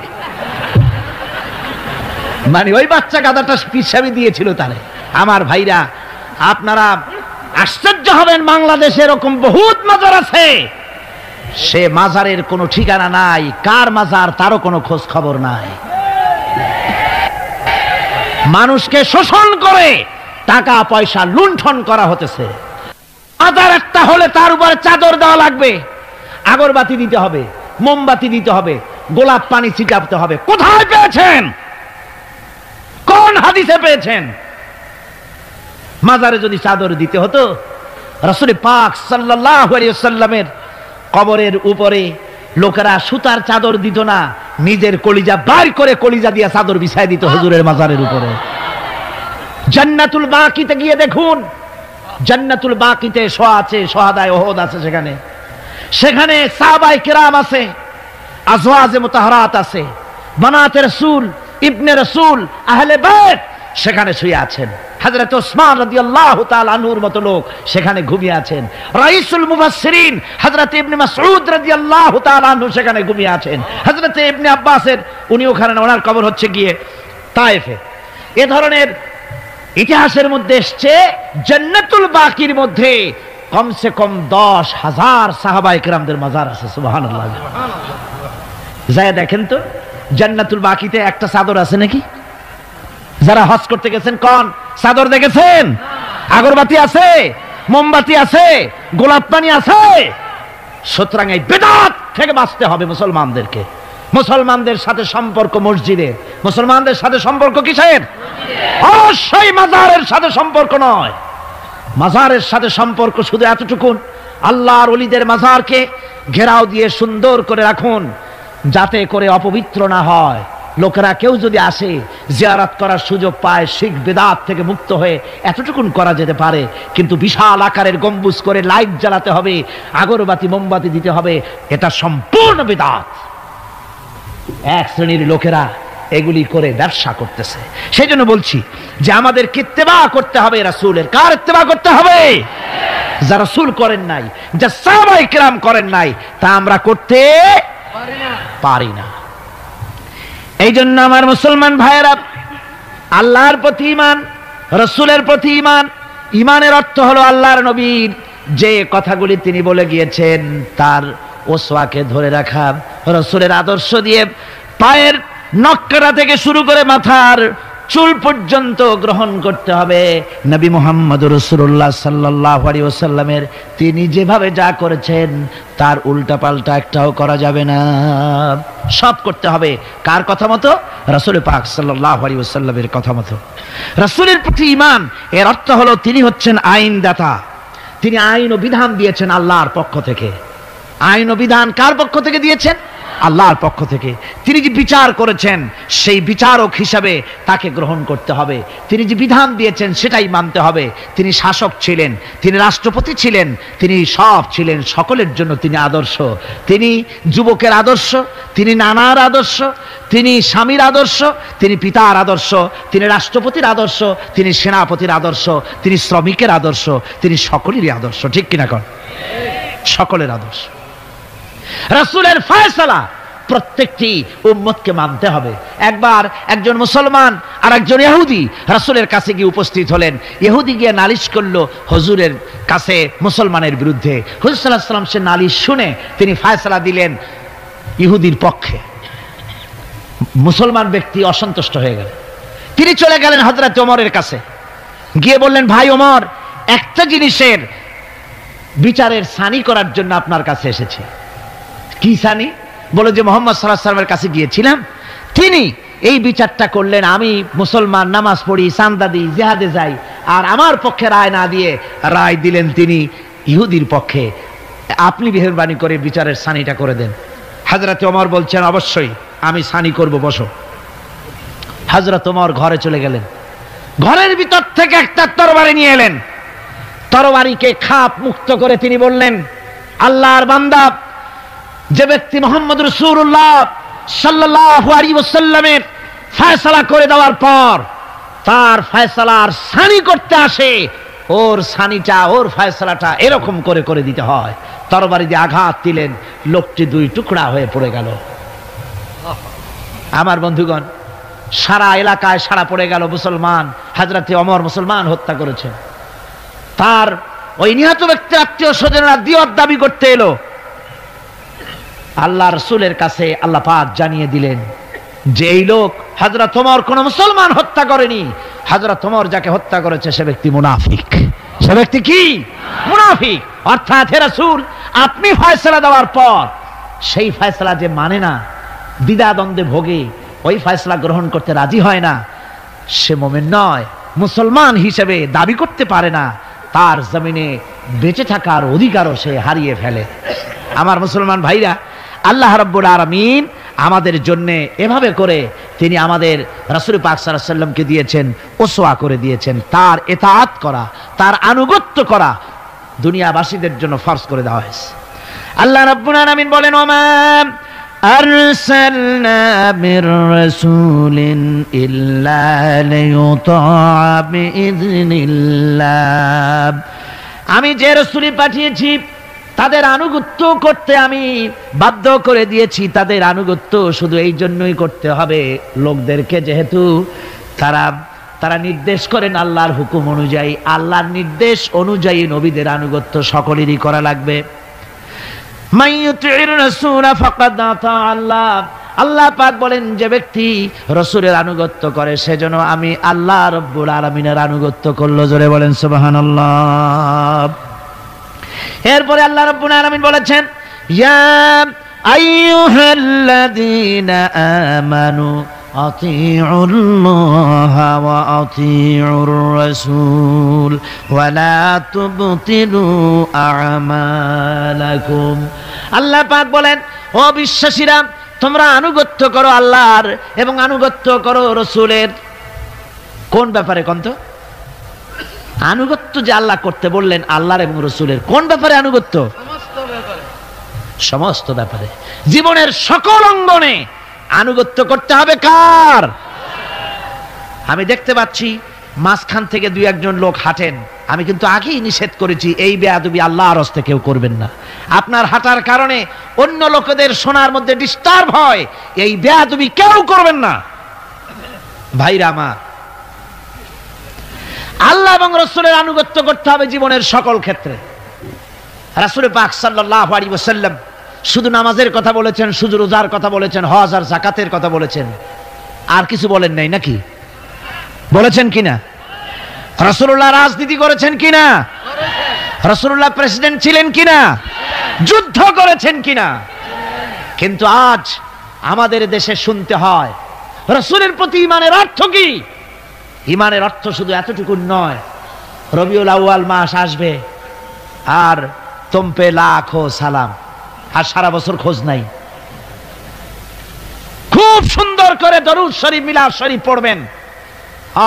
[SPEAKER 1] মানে ওই বাচ্চা গাধাটা পীর সাহেব দিয়েছিল তারে। আমার ভাইরা আপনারা আশ্চর্য হবেন, বাংলাদেশে এরকম বহুত মাজার আছে, সে মাজারের কোনো ঠিকানা নাই, কার মাজার তারও কোনো খোঁজ খবর নাই। মানুষকে শোষণ করে টাকা পয়সা লুণ্ঠন করা হতেছে। মাজার একটা হলে তার উপরে চাদর দেওয়া লাগবে, আগরবাতি দিতে হবে, মোমবাতি দিতে হবে, গোলাপ পানি ছিটাতে হবে। কোথায় পেয়েছেন? কোন হাদিসে পেয়েছেন? মাজারে যদি চাদর দিতে হতো, রাসূল পাক সাল্লাল্লাহু আলাইহি ওয়াসাল্লামের কবরের উপরে লোকেরা সুতার চাদর দিত না, নিজের কলিজা বার করে কলিজা দিয়ে চাদর বিছায় দিত হুজুরের মাজারের উপরে। জান্নাতুল বাকিতে গিয়ে দেখুন, জান্নাতুল বাকিতে আছে শহাদায়ে উহুদ আছে, সেখানে সাহাবায়ে কেরাম আছে, আজওয়াজে মুতাহহারাত আছে, বানাতে রাসূল, ইবনে রাসূল, আহলে বাইত সেখানে শুয়ে আছেন। হযরত ওসমান রাদিয়াল্লাহু তাআলা আনহুর মতো লোক সেখানে ঘুমিয়ে আছেন। রাইসুল মুফাসসিরিন হযরত ইবনে মাসউদ রাদিয়াল্লাহু তাআলা আনহু সেখানে ঘুমিয়ে আছেন। হযরত ইবনে আব্বাসের উনি ওখানে, ওনার কবর হচ্ছে গিয়ে তায়েফে। এ ধরনের ইতিহাসের মধ্যে এসছে জান্নাতুল বাকির মধ্যে কমসে কম 10,000 সাহাবায়ে কেরামদের মাজার আছে। সুবহানাল্লাহ। যায় দেখেন তো জান্নাতুল বাকিতে একটা চাদর আছে নাকি? যারা হজ করতে গেছেন কোন চাদর দেখেছেন? আগরবাতি আছে, মোমবাতি আছে, গোলাপ পানি আছে। সুতরাং এই বিদআত থেকে বাঁচতে হবে মুসলমানদেরকে। মুসলমানদের সাথে সম্পর্ক মসজিদের, মুসলমানদের সাথে সম্পর্ক কিসের? অবশ্যই মাজারের সাথে সম্পর্ক নয়। মাজারের সাথে সম্পর্ক শুধু এতটুকুন, আল্লাহর ওলিদের মাজারকে ঘেরাও দিয়ে সুন্দর করে রাখুন, যাতে করে অপবিত্র না হয়। লোকেরা কেউ যদি আসে জিয়ারত করার সুযোগ পায়, শিরক বিদআত থেকে মুক্ত হয়ে এতটুকুন করা যেতে পারে। কিন্তু বিশাল আকারের গম্বুজ করে লাইট জ্বালাতে হবে, আগরবাতি মোমবাতি দিতে হবে, এটা সম্পূর্ণ বিদআত। এক শ্রেণীর লোকেরা এগুলি করে ব্যবসা করতেছে। সেই জন্য বলছি যে আমাদের ইত্তেবা করতে হবে রাসূলের। কার ইত্তেবা করতে হবে? যা রাসূল করেন নাই, যা সাহাবায়ে কেরাম করেন নাই, তা আমরা করতে পারি না। এই জন্য আমার মুসলমান ভাইয়েরা, আল্লাহর প্রতি ঈমান, রাসূলের প্রতি ঈমান। ঈমানের অর্থ হলো আল্লাহর নবীর যে কথাগুলি তিনি বলে গিয়েছেন তার ওসওয়াকে ধরে রাখা, রাসূলের আদর্শ দিয়ে পায়ের নখকাটা থেকে শুরু করে মাথার চুল পর্যন্ত গ্রহণ করতে হবে। নবী মুহাম্মদ রাসূলুল্লাহ সাল্লাল্লাহু আলাইহি ওয়াসাল্লামের তিনি যেভাবে যা করেছেন তার উল্টা পাল্টা একটাও করা যাবে না, সব করতে হবে কার কথা মতো? রাসূল পাক সাল্লাল্লাহু আলাইহি ওয়াসাল্লামের কথা মতো। রাসূলের প্রতি ঈমান এর অর্থ হলো তিনি হচ্ছেন আইনদাতা, তিনি আইন ও বিধান দিয়েছেন আল্লাহর পক্ষ থেকে। আইন ও বিধান কার পক্ষ থেকে দিয়েছেন? আল্লাহর পক্ষ থেকে। তিনি যে বিচার করেছেন সেই বিচারক হিসাবে তাকে গ্রহণ করতে হবে। তিনি যে বিধান দিয়েছেন সেটাই মানতে হবে। তিনি শাসক ছিলেন, তিনি রাষ্ট্রপতি ছিলেন, তিনি সব ছিলেন, সকলের জন্য তিনি আদর্শ। তিনি যুবকের আদর্শ, তিনি নানার আদর্শ, তিনি স্বামীর আদর্শ, তিনি পিতার আদর্শ, তিনি রাষ্ট্রপতির আদর্শ, তিনি সেনাপতির আদর্শ, তিনি শ্রমিকের আদর্শ, তিনি সকলেরই আদর্শ। ঠিক কিনা কন? সকলের আদর্শ। রাসূলের ফয়সালা প্রত্যেকটি উম্মতকে মানতে হবে। একবার একজন মুসলমান আর একজন ইহুদি রাসূলের কাছে গিয়ে উপস্থিত হলেন। ইহুদি গিয়ে নালিশ করলো হুজুরের কাছে মুসলমানের বিরুদ্ধে। হুজুর সাল্লাল্লাহু আলাইহি ওয়াসাল্লাম সে নালিশ শুনে তিনি ফয়সালা দিলেন ইহুদির পক্ষে। মুসলমান ব্যক্তি অসন্তুষ্ট হয়ে গেল। তিনি চলে গেলেন হযরত ওমরের কাছে, গিয়ে বললেন, ভাই ওমর, একটা জিনিসের বিচারের সানি করার জন্য আপনার কাছে এসেছি। কি সানি? বলে যে মুহাম্মদ সাল্লাল্লাহু আলাইহি ওয়াসাল্লামের কাছে গিয়েছিলাম, তিনি এই বিচারটা করলেন, আমি মুসলমান, নামাজ পড়ি, চাঁদা দিই, জিহাদে যাই, আর আমার পক্ষে রায় না দিয়ে রায় দিলেন তিনি ইহুদির পক্ষে। আপনি মেহেরবানি করে বিচারের সানিটা করে দেন। হযরত ওমর বলছেন, অবশ্যই আমি সানি করব, বসো। হযরত ওমর ঘরে চলে গেলেন। ঘরের ভিতর থেকে একটা তরবারি নিয়ে এলেন। তরবারিকে খাপ মুক্ত করে তিনি বললেন, আল্লাহর বান্দা, যে ব্যক্তি মুহাম্মদ রাসূলুল্লাহ সাল্লাল্লাহু আলাইহি ওয়াসাল্লামের ফয়সালা করে দেওয়ার পর তার ফয়সালার সানি করতে আসে, ওর সানিটা, ওর ফয়সালাটা এরকম করে করে দিতে হয়। তরবারি দিয়ে আঘাত দিলেন, লোকটি দুই টুকরা হয়ে পড়ে গেল। আমার বন্ধুগণ, সারা এলাকায় সারা পড়ে গেল, মুসলমান, হযরত ওমর মুসলমান হত্যা করেছেন। তার ওই নিহত ব্যক্তির আত্মীয় স্বজনরা দিয়ত দাবি করতে এলো। আল্লাহ রাসূলের কাছে আল্লাহ পাক জানিয়ে দিলেন যে এই লোক হযরত ওমর কোন মুসলমান হত্যা করেনি, হযরত ওমর যাকে হত্যা করেছে সে ব্যক্তি মুনাফিক। সে ব্যক্তি কি? মুনাফিক। অর্থাৎ হে রাসূল, আপনি ফয়সালা দেওয়ার পর সেই ফয়সালা যে মানে না, দ্বিধাদ্বন্দ্বে ভোগে, ওই ফয়সালা গ্রহণ করতে রাজি হয় না, সে মুমিন নয়, মুসলমান হিসেবে দাবি করতে পারে না, তার জমিনে বেঁচে থাকার অধিকারও সে হারিয়ে ফেলে। আমার মুসলমান ভাইরা, আল্লাহ রাব্বুল আলামিন আমাদের জন্য এভাবে করে তিনি আমাদের রাসূল পাক সাল্লাল্লাহু আলাইহি ওয়াসাল্লামকে দিয়েছেন, ওসওয়া করে দিয়েছেন। তার ইতাআত করা, তার আনুগত্য করা দুনিয়াবাসীদের জন্য ফরজ করে দেওয়া হয়েছে। আল্লাহ রাব্বুল আলামিন বলেন, ওমা আরসালনা মির রাসূলিন ইল্লা লিয়ুতাআ বিইذনিল্লাহ। আমি যে রাসূল পাঠিয়েছি তাদের আনুগত্য করতে আমি বাধ্য করে দিয়েছি। তাদের আনুগত্য শুধু এই জন্যই করতে হবে লোকদেরকে, যেহেতু তারা নির্দেশ করেন আল্লাহর হুকুম অনুযায়ী। আল্লাহর নির্দেশ অনুযায়ী নবীদের আনুগত্য সকলেরই করা লাগবে। মাইয়ুতির রাসূলা ফাকাদ আতা আল্লাহ। আল্লাহ পাক বলেন, যে ব্যক্তি রাসূলের আনুগত্য করে সেজন্য আমি আল্লাহ রাব্বুল আলামিনের আনুগত্য করলো। জোরে বলেন সুবহানাল্লাহ। এরপরে আল্লাহ রাব্বুল আলামিন বলেছেন, ইয়া আইয়ুহাল্লাযীনা আমানু আতিউল্লাহা ওয়া আতিউর রাসূল ওয়া লা তুবতিলু আমালাকুম। আল্লাহ পাক বলেন, ও বিশ্বাসীরা, তোমরা আনুগত্য করো আল্লাহর এবং আনুগত্য করো রাসূলের। কোন ব্যাপারে কোন তো? আনুগত্য যে আল্লাহ করতে বললেন আল্লাহর এবং রাসূলের, কোন ব্যাপারে আনুগত্য? সমস্ত ব্যাপারে, জীবনের সকল অঙ্গনে আনুগত্য করতে হবে। কার? আমি দেখতে পাচ্ছি মাঝখান থেকে দুই একজন লোক হাঁটেন, আমি কিন্তু আগেই নিষেধ করেছি এই বেয়াদবি আল্লাহর হস্তে কেউ করবেন না। আপনার হাঁটার কারণে অন্য লোকেদের শোনার মধ্যে ডিস্টার্ব হয়, এই বেয়াদবি কেউ করবেন না। ভাইরা আমার, আল্লাহ এবং রাসূলের আনুগত্য করতে হবে জীবনের সকল ক্ষেত্রে। রাসূল পাক সাল্লাল্লাহু আলাইহি ওয়াসাল্লাম শুধু নামাজের কথা বলেছেন, শুধু রোজার কথা বলেছেন, হজ আর যাকাতের কথা বলেছেন, আর কিছু বলেন নাই নাকি? বলেছেন কিনা? রাসূলুল্লাহ রাজনীতি করেছেন কিনা? রাসূলুল্লাহ প্রেসিডেন্ট ছিলেন কিনা? যুদ্ধ করেছেন কিনা? কিন্তু আজ আমাদের দেশে শুনতে হয় রাসূলের প্রতি ঈমানের অর্থ কি? ঈমানের অর্থ শুধু এতটুকু নয়, রবিউল আউয়াল মাস আসবে আর তুম পে লাখো সালাম, আর সারা বছর খোঁজ নাই। খুব সুন্দর করে দরুদ শরীফ মিলাদ শরীফ পড়বেন,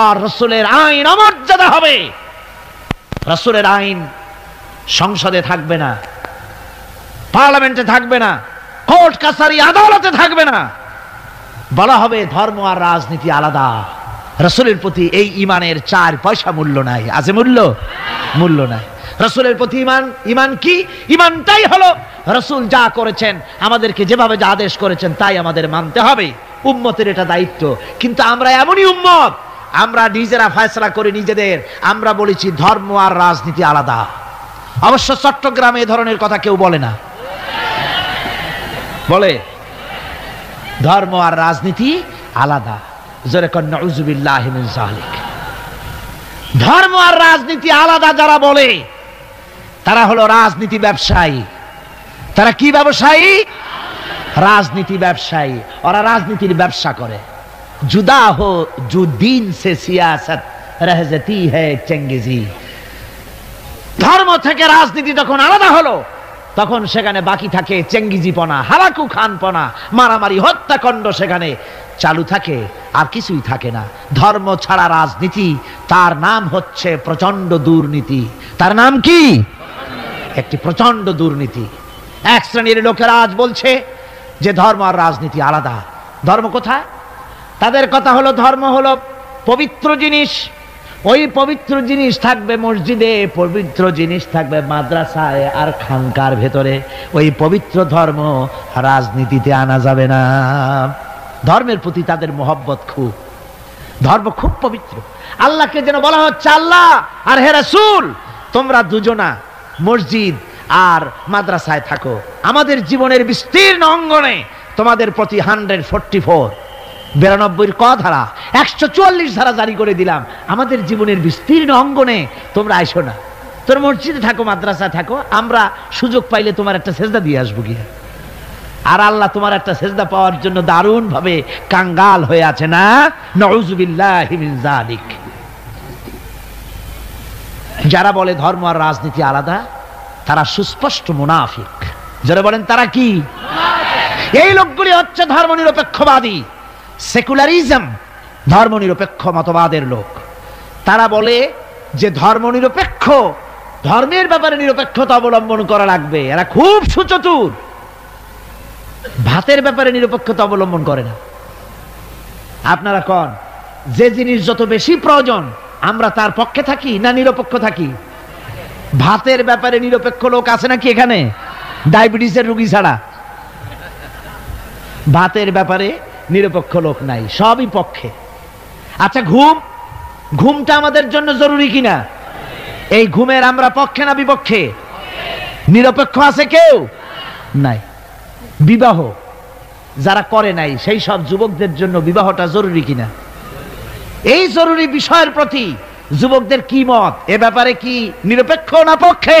[SPEAKER 1] আর রাসূলের আইন অমর্যাদা হবে। রাসূলের আইন সংসদে থাকবে না, পার্লামেন্টে থাকবে না, কোর্ট কাছারি আদালতে থাকবে না। বলা হবে ধর্ম আর রাজনীতি আলাদা। রাসূলের প্রতি এই ঈমানের 4 পয়সা মূল্য নাই। আছে মূল্য? মূল্য নাই। রাসূলের প্রতি ঈমান, ঈমান কি? ঈমানটাই হলো রাসূল যা করেছেন, আমাদেরকে যেভাবে যা আদেশ করেছেন তাই আমাদের মানতে হবে। উম্মতের এটা দায়িত্ব। কিন্তু আমরা এমনই উম্মত, আমরা নিজেরা ফয়সালা করি নিজেদের। আমরা বলেছি ধর্ম আর রাজনীতি আলাদা। অবশ্য চট্টগ্রামে এই ধরনের কথা কেউ বলে না। বলে ধর্ম আর রাজনীতি আলাদা। জোরে কন নাউযুবিল্লাহি মিন যালিক। ধর্ম আর রাজনীতি আলাদা যারা বলে তারা হলো রাজনীতি ব্যবসায়ী। তারা কি ব্যবসায়ী? রাজনীতি ব্যবসায়ী। ওরা রাজনীতির ব্যবসা করে। जुदा हो जो दीन से सियासत रह जाती है चंगेजी। ধর্ম থেকে রাজনীতি যখন আলাদা হলো তখন সেখানে বাকি থাকে চেঙ্গিজিপনা, হালাকু খানপনা, মারামারি, হত্যাকাণ্ড সেখানে চালু থাকে, আর কিছুই থাকে না। ধর্ম ছাড়া রাজনীতি, তার নাম হচ্ছে প্রচন্ড দুর্নীতি। তার নাম কি? একটি প্রচন্ড দুর্নীতি। এক শ্রেণীর লোকেরা আজ বলছে যে ধর্ম আর রাজনীতি আলাদা। ধর্ম কোথায়? তাদের কথা হলো ধর্ম হলো পবিত্র জিনিস। ওই পবিত্র জিনিস থাকবে মসজিদে, পবিত্র জিনিস থাকবে মাদ্রাসায় আর খানকার ভেতরে। ওই পবিত্র ধর্ম রাজনীতিতে আনা যাবে না। ধর্মের প্রতি তাদের মহব্বত খুব। ধর্ম খুব পবিত্র। আল্লাহকে যেন বলা হচ্ছে, আল্লাহ আর হে রাসূল তোমরা দুজনা মসজিদ আর মাদ্রাসায় থাকো, আমাদের জীবনের বিস্তীর্ণ অঙ্গনে তোমাদের প্রতি 144 92 ক ধারা 144 ধারা জারি করে দিলাম। আমাদের জীবনের বিস্তীর্ণ অঙ্গনে তোমরা আইসো না, তোর মসজিদে থাকো, মাদ্রাসা থাকো, আমরা সুযোগ পাইলে তোমার একটা সেজদা দিয়ে আসবো গিয়া। আর আল্লাহ তোমার একটা সেজদা পাওয়ার জন্য দারুণ ভাবে কাঙ্গাল হয়ে আছে না? নাউযুবিল্লাহি মিন যালিক। যারা বলে ধর্ম আর রাজনীতি আলাদা তারা সুস্পষ্ট মুনাফিক। যারা বলেন তারা কি? এই লোকগুলি হচ্ছে ধর্মনিরপেক্ষবাদী, সেকুলারিজম, ধর্মনিরপেক্ষ মতবাদের লোক। তারা বলে যে ধর্মনিরপেক্ষ, ধর্মের ব্যাপারে নিরপেক্ষতা অবলম্বন করা লাগবে। এরা খুব সুচতুর। ভাতের ব্যাপারে নিরপেক্ষতা অবলম্বন করে না। আপনারা কোন যে জিনিস যত বেশি প্রয়োজন আমরা তার পক্ষে থাকি না নিরপেক্ষ থাকি? ভাতের ব্যাপারে নিরপেক্ষ লোক আছে নাকি এখানে? ডায়াবেটিসের রোগী ছাড়া ভাতের ব্যাপারে নিরপেক্ষ লোক নাই, সবই পক্ষে। আচ্ছা ঘুমটা আমাদের জন্য জরুরি কিনা? এই ঘুমের আমরা পক্ষে না বিপক্ষে? নিরপেক্ষ আছে কেউ? নাই। বিবাহ যারা করে নাই সেই সব যুবকদের জন্য বিবাহটা জরুরি কিনা? এই জরুরি বিষয়ের প্রতি যুবকদের কি মত? এ ব্যাপারে কি নিরপেক্ষ না পক্ষে?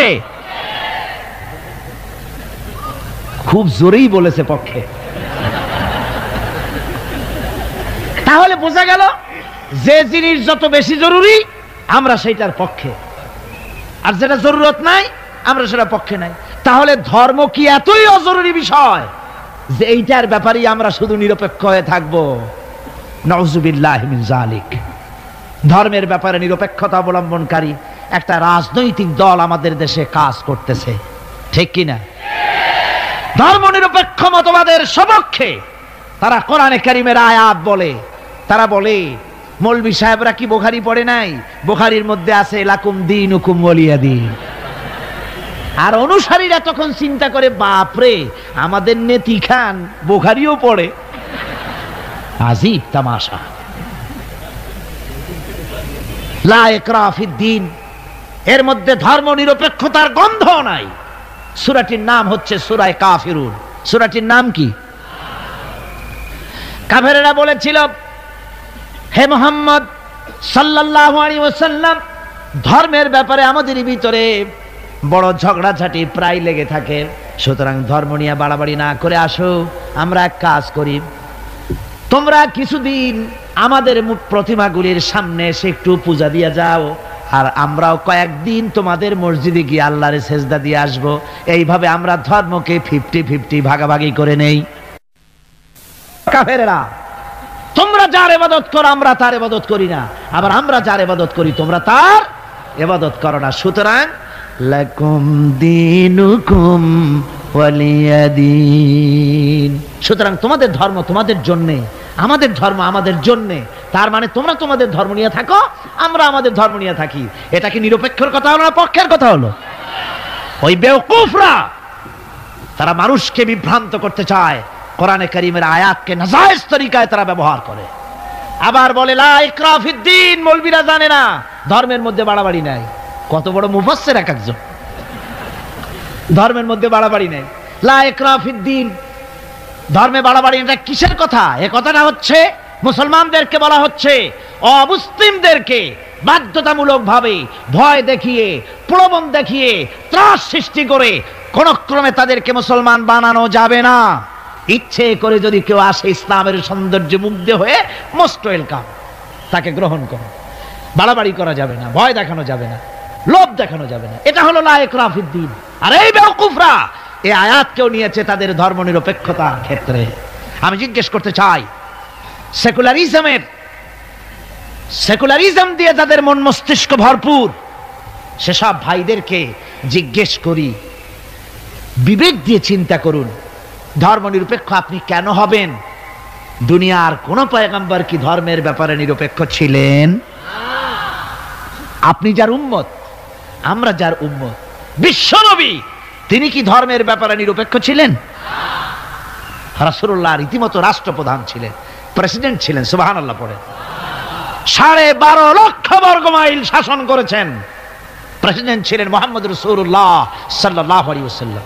[SPEAKER 1] খুব জোরেই বলেছে পক্ষে। তাহলে বোঝা গেল যে জিনিস যত বেশি জরুরি আমরা সেইটার পক্ষে, আর যেটা জরুরত নাই আমরা সেটা পক্ষে নাই। তাহলে ধর্ম কি এতই অজরুরি বিষয় যে এইটার ব্যাপারেই আমরা শুধু নিরপেক্ষ হয়ে থাকবো? নাউযুবিল্লাহি মিন যালিক। ধর্মের ব্যাপারে নিরপেক্ষতা অবলম্বনকারী একটা রাজনৈতিক দল আমাদের দেশে কাজ করতেছে, ঠিক কিনা? ধর্ম নিরপেক্ষ মতবাদের সপক্ষে তারা কোরআনে কারীমের আয়াত বলে। তারা বলে মৌলভী সাহেবরা কি বুখারী পড়ে নাই? বুখারীর মধ্যে আছে লাকুম দীনুকুম ওয়ালিয়া দীন। আর অনুসারীরা তখন চিন্তা করে, বাপরে আমাদের নেতি খান বুখারীও পড়ে, আজীব তামাশা। লা ইকরাহা ফিদ্দীন, এর মধ্যে ধর্ম নিরপেক্ষতার গন্ধ নাই। সূরাটির নাম হচ্ছে সূরা কাফিরুন। সূরাটির নাম কি? কাফেরেরা বলেছিল, হে মুহাম্মদ সাল্লাল্লাহু আলাইহি ওয়াসাল্লাম ধর্মের ব্যাপারে আমাদের ভিতরে বড় ঝগড়াঝাটি প্রায় লেগে থাকে। সুতরাং ধর্ম নিয়ে বাড়াবাড়ি না করে আসো, আমরা এক কাজ করি, তোমরা কিছুদিন আমাদের প্রতিমাগুলির সামনে এসে একটু পূজা দিয়ে যাও, আর আমরাও কয়েকদিন তোমাদের মসজিদে গিয়ে আল্লাহর সেজদা দিয়ে আসবো। এইভাবে আমরা ধর্মকে 50-50 ভাগাভাগি করে নেই। কাফেররা, তোমরা যার ইবাদত করো আমরা তার ইবাদত করি না, আবার আমরা যার ইবাদত করি তোমরা তার ইবাদত করো না। সুতরাং লাকুম দীনুকুম ওয়ালিয়াদিন, সুতরাং তোমাদের ধর্ম তোমাদের জন্য, আমাদের ধর্ম আমাদের জন্য। তার মানে তোমরা তোমাদের ধর্ম নিয়ে থাকো, আমরা আমাদের ধর্ম নিয়ে থাকি। এটা কি নিরপেক্ষর কথা হলো না পক্ষের কথা হলো? ওই বেওকুফরা তারা মানুষকে বিভ্রান্ত করতে চায়, কোরআনে কারীমের আয়াতকে নাজায়েজ তরিকায় তারা ব্যবহার করে। আবার বলে লা ইকরাহা ফিদ্দীন, মৌলবীরা জানে না ধর্মের মধ্যে বাড়াবাড়ি নাই। কত বড় মুফাসসির এক একজন, ধর্মের মধ্যে বাড়াবাড়ি নাই। লা ইকরাহা ফিদ্দীন, ধর্মে বাড়াবাড়ি, এটা কিসের কথা? এ কথাটা হচ্ছে মুসলমানদেরকে বলা হচ্ছে অমুসলিমদেরকে বাধ্যতামূলক ভাবে ভয় দেখিয়ে, প্রলোভন দেখিয়ে, ত্রাস সৃষ্টি করে কোন ক্রমে তাদেরকে মুসলমান বানানো যাবে না। ইচ্ছে করে যদি কেউ আসে ইসলামের সৌন্দর্যে মুগ্ধ হয়ে, মোস্ট ওয়েলকাম, তাকে গ্রহণ করো। বাড়াবাড়ি করা যাবে না, ভয় দেখানো যাবে না, লোভ দেখানো যাবে না। এটা হলো লা ইকরাহা ফিদ্দীন। আর এই বেওকুফরা এই আয়াতকেও নিয়েছে তাদের ধর্ম নিরপেক্ষতার ক্ষেত্রে। আমি জিজ্ঞেস করতে চাই, সেকুলারিজম দিয়ে যাদের মন মস্তিষ্ক ভরপুর, সেসব ভাইদেরকে জিজ্ঞেস করি, বিবেক দিয়ে চিন্তা করুন, ধর্ম নিরপেক্ষ আপনি কেন হবেন? দুনিয়ার কোন পয়গম্বর কি ধর্মের ব্যাপারে নিরপেক্ষ ছিলেন? আপনি যার উম্মত, আমরা যার উম্মত, বিশ্বনবী তিনি কি ধর্মের ব্যাপারে নিরপেক্ষ ছিলেন? রাসূলুল্লাহ রীতিমতো রাষ্ট্রপ্রধান ছিলেন, প্রেসিডেন্ট ছিলেন। সুবহানাল্লাহ পড়ে। 12.5 লক্ষ বর্গ মাইল শাসন করেছেন, প্রেসিডেন্ট ছিলেন মুহাম্মদ রাসূলুল্লাহ সাল্লাল্লাহু আলাইহি ওয়াসাল্লাম।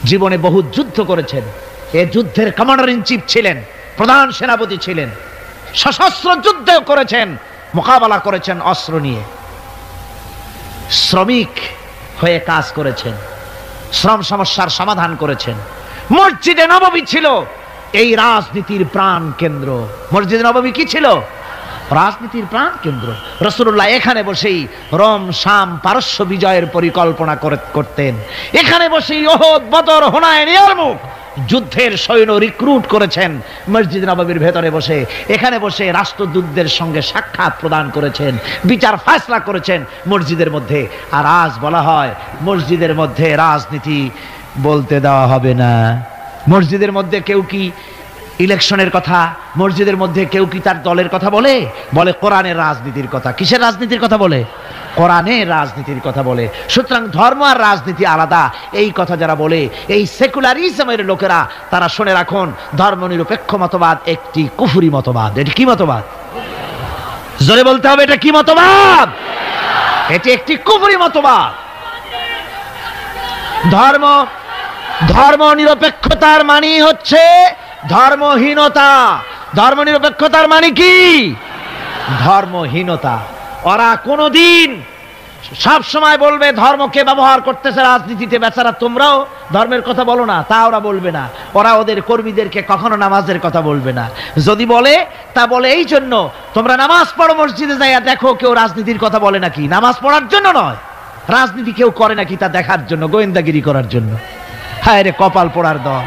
[SPEAKER 1] জীবনে বহু যুদ্ধ করেছেন, এই যুদ্ধের কমান্ডার ইন চিফ ছিলেন, প্রধান সেনাপতি ছিলেন, সশস্ত্র যুদ্ধ করেছেন, মোকাবেলা করেছেন অস্ত্র নিয়ে। শ্রমিক হয়ে কাজ করেছেন, শ্রম সমস্যার সমাধান করেছেন। মসজিদে নববী ছিল এই রাজনীতির প্রাণ কেন্দ্র। মসজিদে নববী কি ছিল? রাজনীতির প্রাণ কেন্দ্র। রাসূলুল্লাহ এখানে বসেই রোম, শাম, পারস্য বিজয়ের পরিকল্পনা করতেন। এখানে বসেই উহুদ, বদর, হুনাইন, ইয়ারমুক যুদ্ধের সৈন্য রিক্রুট করেছেন মসজিদ নববীর ভেতরে বসে। এখানে বসে রাষ্ট্রদূতদের সঙ্গে সাক্ষাৎ প্রদান করেছেন, বিচার ফায়সালা করেছেন মসজিদের মধ্যে। আর আজ বলা হয় মসজিদের মধ্যে রাজনীতি বলতে দেওয়া হবে না। মসজিদের মধ্যে কেউ কি ইলেকশনের কথা, মসজিদের মধ্যে কেউ কি তার দলের কথা বলে? বলে কোরআনের রাজনীতির কথা। কিসের রাজনীতির কথা বলে? কোরআনের রাজনীতির কথা বলে। সুতরাং ধর্ম আর রাজনীতি আলাদা, এই কথা যারা বলে, এই সেকুলারিজমের লোকেরা, তারা শুনে রাখুন, ধর্ম নিরপেক্ষ মতবাদ একটি কুফরি মতবাদ। এটি কি মতবাদ? জোরে বলতে হবে, এটা কি মতবাদ? এটি একটি কুফরি মতবাদ। ধর্ম নিরপেক্ষতার মানে হচ্ছে ধর্মহীনতা। ধর্ম নিরপেক্ষতার মানে কি? ধর্মহীনতা। ওরা কোনদিন সব সময় বলবে ধর্মকে ব্যবহার করতেছে রাজনীতিতে। বেচারা তোমরাও ধর্মের কথা বলো না, তা ওরা বলবে না। ওরা ওদের কর্মীদেরকে কখনো নামাজের কথা বলবে না। যদি বলে, তা বলে এই জন্য, তোমরা নামাজ পড়ো মসজিদে যাইয়া দেখো কেউ রাজনীতির কথা বলে নাকি। নামাজ পড়ার জন্য নয়, রাজনীতি কেউ করে নাকি তা দেখার জন্য, গোয়েন্দাগিরি করার জন্য। হায় রে কপাল পোড়ার দল।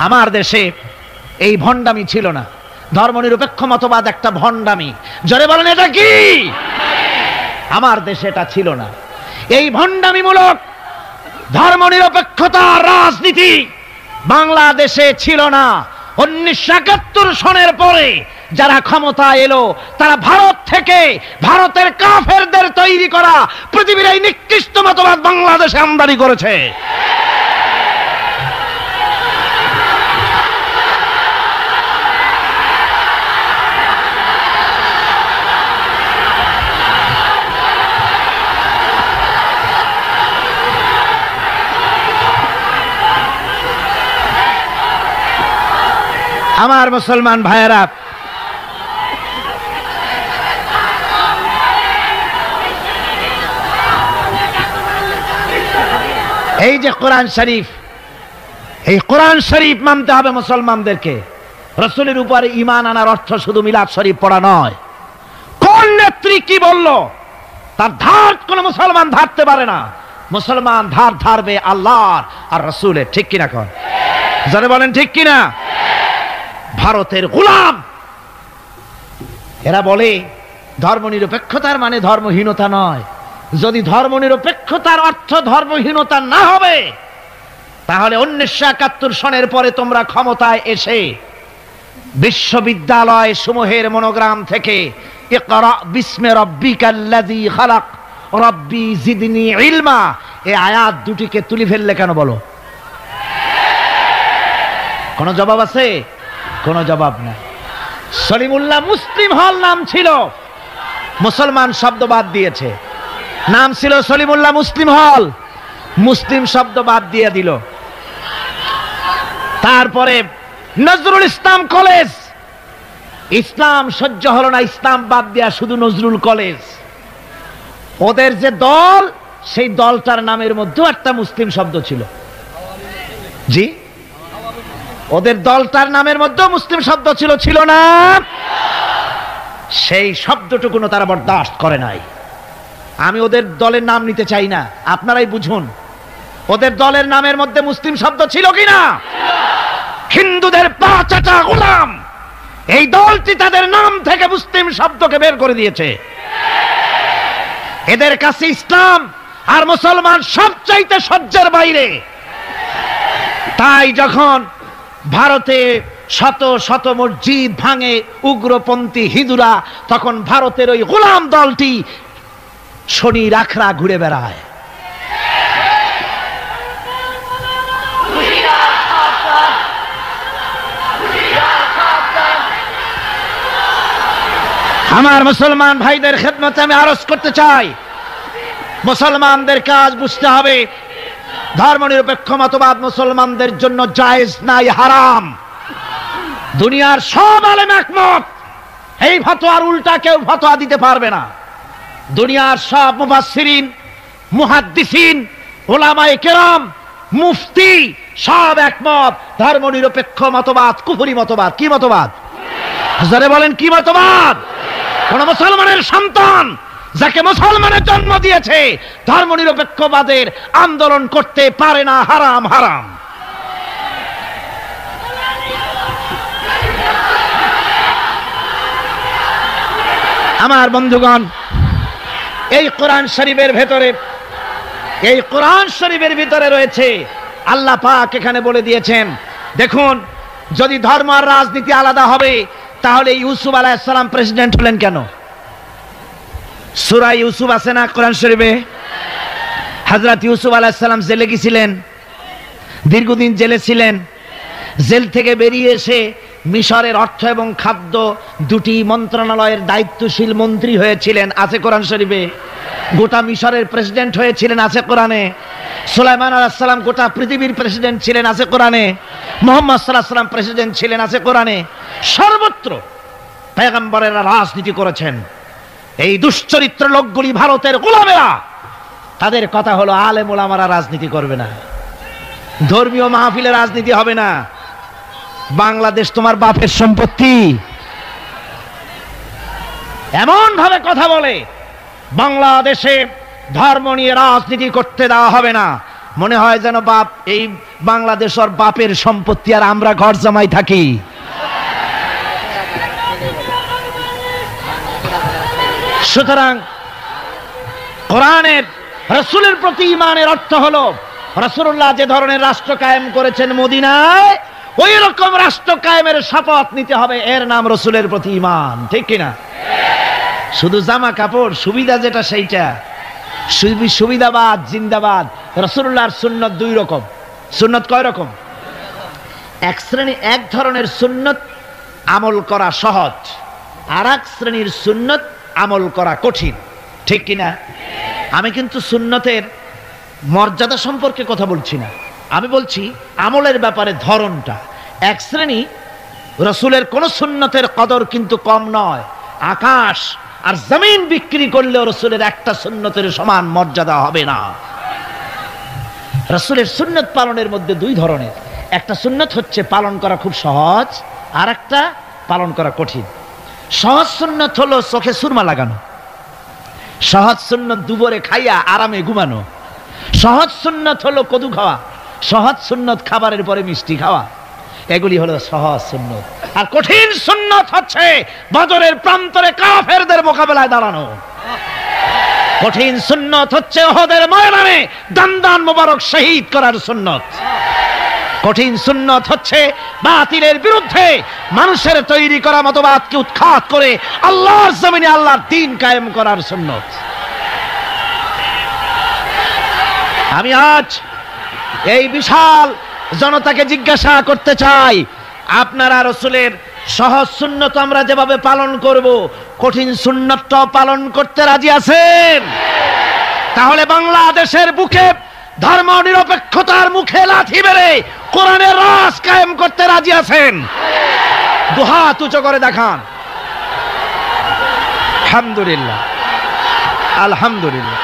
[SPEAKER 1] আমার দেশে এই ভণ্ডামি ছিল না। ধর্ম নিরপেক্ষ মতবাদ একটা ভণ্ডামি। জোরে বলেন, এটা কি? আমার দেশে এটা ছিল না। এই ভণ্ডামিমূলক ধর্ম নিরপেক্ষতা রাজনীতি বাংলাদেশে ছিল না। 1971 সনের পরে যারা ক্ষমতা এলো, তারা ভারত থেকে, ভারতের কাফেরদের তৈরি করা পৃথিবীর এই নিকৃষ্ট মতবাদ বাংলাদেশে আমদানি করেছে। আমার মুসলমান ভাইয়েরা, এই যে কোরআন শরীফ, এই কোরআন শরীফ মানতে হবে মুসলমানদেরকে। রাসূলের উপরে ঈমান আনার অর্থ শুধু মিলাদ শরীফ পড়া নয়। কোন নেত্রী কি বলল তার ধার কোন মুসলমান ধারতে পারে না। মুসলমান ধার ধারবে আল্লাহর আর রাসূলের। ঠিক কিনা কোন? যারা বলেন ঠিক কিনা? ভারতের গোলাম এরা বলে ধর্মনিরপেক্ষতার মানে ধর্মহীনতা নয়। যদি ধর্মনিরপেক্ষতার অর্থ ধর্মহীনতা না হবে, তাহলে 1971 সনের পরে তোমরা ক্ষমতায় এসে বিশ্ববিদ্যালয় সমূহের মনোগ্রাম থেকে ইকরা বিস্মি রাব্বিকাল্লাযী খালাক রাব্বি জিদনি ইলমা এই আয়াত দুটিকে তুলে ফেললে কেন বলো? কোন জবাব আছে? কোন জবাব নাই। সলিমুল্লাহ মুসলিম হল নাম ছিল, মুসলমান শব্দ বাদ দিয়েছে। নাম ছিল সলিমুল্লাহ মুসলিম হল, মুসলিম শব্দ বাদ দিয়ে দিল। তারপরে নজরুল ইসলাম কলেজ, ইসলাম সহ্য হলো না, ইসলাম বাদ দেয়া শুধু নজরুল কলেজ। ওদের যে দল, সেই দলটার নামের মধ্যেও একটা মুসলিম শব্দ ছিল। জি, ওদের দলটার নামের মধ্যেও মুসলিম শব্দ ছিল, ছিল না? সেই শব্দটুকুনো তারা বরদাস্ত করে নাই। আমি ওদের দলের নাম নিতে চাই না, আপনারাই বুঝুন ওদের দলের নামের মধ্যে মুসলিম শব্দ ছিল কিনা। হিন্দুদের পাঁচাটা গোলাম, এই দলটি তাদের নাম থেকে মুসলিম শব্দকে বের করে দিয়েছে। এদের কাছে ইসলাম আর মুসলমান সবচাইতে সহ্যের বাইরে। তাই যখন ভারতে শত শত মসজিদ ভাঙে উগ্রপন্থী হিন্দুরা, তখন ভারতের ওই গোলাম দলটি শনি রাখরা ঘুরে বেড়ায়। আমার মুসলমান ভাইদের খেদমতে আমি আরজ করতে চাই, মুসলমানদের কাজ বুঝতে হবে। ধর্মনিরপেক্ষ মতবাদ মুসলমানদের জন্য জায়েজ নাই, হারাম। দুনিয়ার সব আলেম একমত, এই ফতোয়ার উল্টা কেউ ফতোয়া দিতে পারবে না। দুনিয়ার সব মুফাসসিরিন, মুহাদ্দিসিন, উলামায়ে কেরাম, মুফতি সব একমত, ধর্মনিরপেক্ষ মতবাদ কুফরি মতবাদ। কি মতবাদ? যারা বলেন কি মতবাদ? কোন মুসলমানের সন্তান যাকে মুসলমানের জন্ম দিয়েছে ধর্মনিরপেক্ষবাদের আন্দোলন করতে পারে না, হারাম, হারাম। আমার বন্ধুগণ, এই কোরআন শরীফের ভেতরে, এই কোরআন শরীফের ভিতরে রয়েছে, আল্লাহ পাক এখানে বলে দিয়েছেন, দেখুন যদি ধর্ম আর রাজনীতি আলাদা হবে, তাহলে ইউসুফ আলাইহিস সালাম প্রেসিডেন্ট হলেন কেন? সূরা ইউসুফ আছে না কোরআন শরীফে? হযরত ইউসুফ আলাইহিস সালাম জেলে গিয়েছিলেন, দীর্ঘদিন জেলে ছিলেন। জেল থেকে বেরিয়ে এসে মিশরের অর্থ এবং খাদ্য দুটি মন্ত্রণালয়ের দায়িত্বশীল মন্ত্রী হয়েছিলেন, আছে কোরআন শরীফে। গোটা মিশরের প্রেসিডেন্ট হয়েছিলেন, আছে কোরআনে। সুলাইমান আলাইহিস সালাম গোটা পৃথিবীর প্রেসিডেন্ট ছিলেন, আছে কোরআনে। মুহাম্মদ সাল্লাল্লাহু আলাইহি ওয়াসাল্লাম প্রেসিডেন্ট ছিলেন, আছে কোরআনে। সর্বত্র পয়গম্বরেরা রাজনীতি করেছেন। এই দুশ্চরিত্র লোকগুলি ভারতের গোলামেরা, তাদের কথা হলো আলেম ওলামারা রাজনীতি করবে না, ধর্মীয় মাহফিলে রাজনীতি হবে না। বাংলাদেশ তোমার বাপের সম্পত্তি, এমন ভাবে কথা বলে বাংলাদেশে ধর্ম নিয়ে রাজনীতি করতে দেওয়া হবে না। মনে হয় যেন বাপ, এই বাংলাদেশ ওর বাপের সম্পত্তি আর আমরা ঘর জামাই থাকি। সুতরাং কোরআনের, রাসূলের প্রতি ঈমানের অর্থ হলো রাসূলুল্লাহ যে ধরনের রাষ্ট্র কায়েম করেছেন মদিনায়, ওই রকম রাষ্ট্র কায়েমের শপথ নিতে হবে, এর নাম রাসূলের প্রতি ঈমান। ঠিক কিনা? শুধু জামা কাপড় সুবিধা যেটা সেইটা, সুবিধাবাদ জিন্দাবাদ। রাসূলুল্লাহর সুন্নত দুই রকম। সুন্নত কয় রকম? এক ধরনের সুন্নত আমল করা সহজ, আর এক শ্রেণীর সুন্নত আমল করা কঠিন। ঠিক কিনা? আমি কিন্তু সুন্নতের মর্যাদা সম্পর্কে কথা বলছি না, আমি বলছি আমলের ব্যাপারে ধরনটা। এক শ্রেণী রাসূলের কোন সুন্নতের কদর কিন্তু কম নয়, আকাশ আর জমিন বিক্রি করলেও রাসূলের একটা সুন্নতের সমান মর্যাদা হবে না। রাসূলের সুন্নত পালনের মধ্যে দুই ধরনের, একটা সুন্নত হচ্ছে পালন করা খুব সহজ, আর একটা পালন করা কঠিন। সহজ সুন্নত হলো চোখে সুরমা লাগানো, সহজ সুন্নত দুপুরে খাইয়া আরামে ঘুমানো, সহজ সুন্নত হলো কদু খাওয়া, সহজ সুন্নত খাবারের পরে মিষ্টি খাওয়া, এগুলি হলো সহজ সুন্নত। আর কঠিন সুন্নত হচ্ছে বদরের প্রান্তরে কাফেরদের মোকাবেলায় দাঁড়ানো। কঠিন সুন্নত হচ্ছে উহুদের ময়দানে দান মোবারক শহীদ করার সুন্নত। কঠিন সুন্নত হচ্ছে বাতিলের বিরুদ্ধে মানুষের তৈরি করা মতবাদকে উৎখাত করে আল্লাহর জমিনে আল্লাহর দ্বীন কায়েম করার সুন্নত। আমি আজ এই বিশাল জনতাকে জিজ্ঞাসা করতে চাই, আপনারা রাসূলের সহজ সুন্নত আমরা যেভাবে পালন করব, কঠিন সুন্নতটা পালন করতে রাজি আছেন? তাহলে বাংলাদেশের বুকে ধর্ম নিরপেক্ষতার মুখে লাথি মেরে কোরআনের রাজ কায়েম করতে রাজি আছেন? দুহাত উঁচু করে দেখান। আলহামদুলিল্লাহ, আলহামদুলিল্লাহ।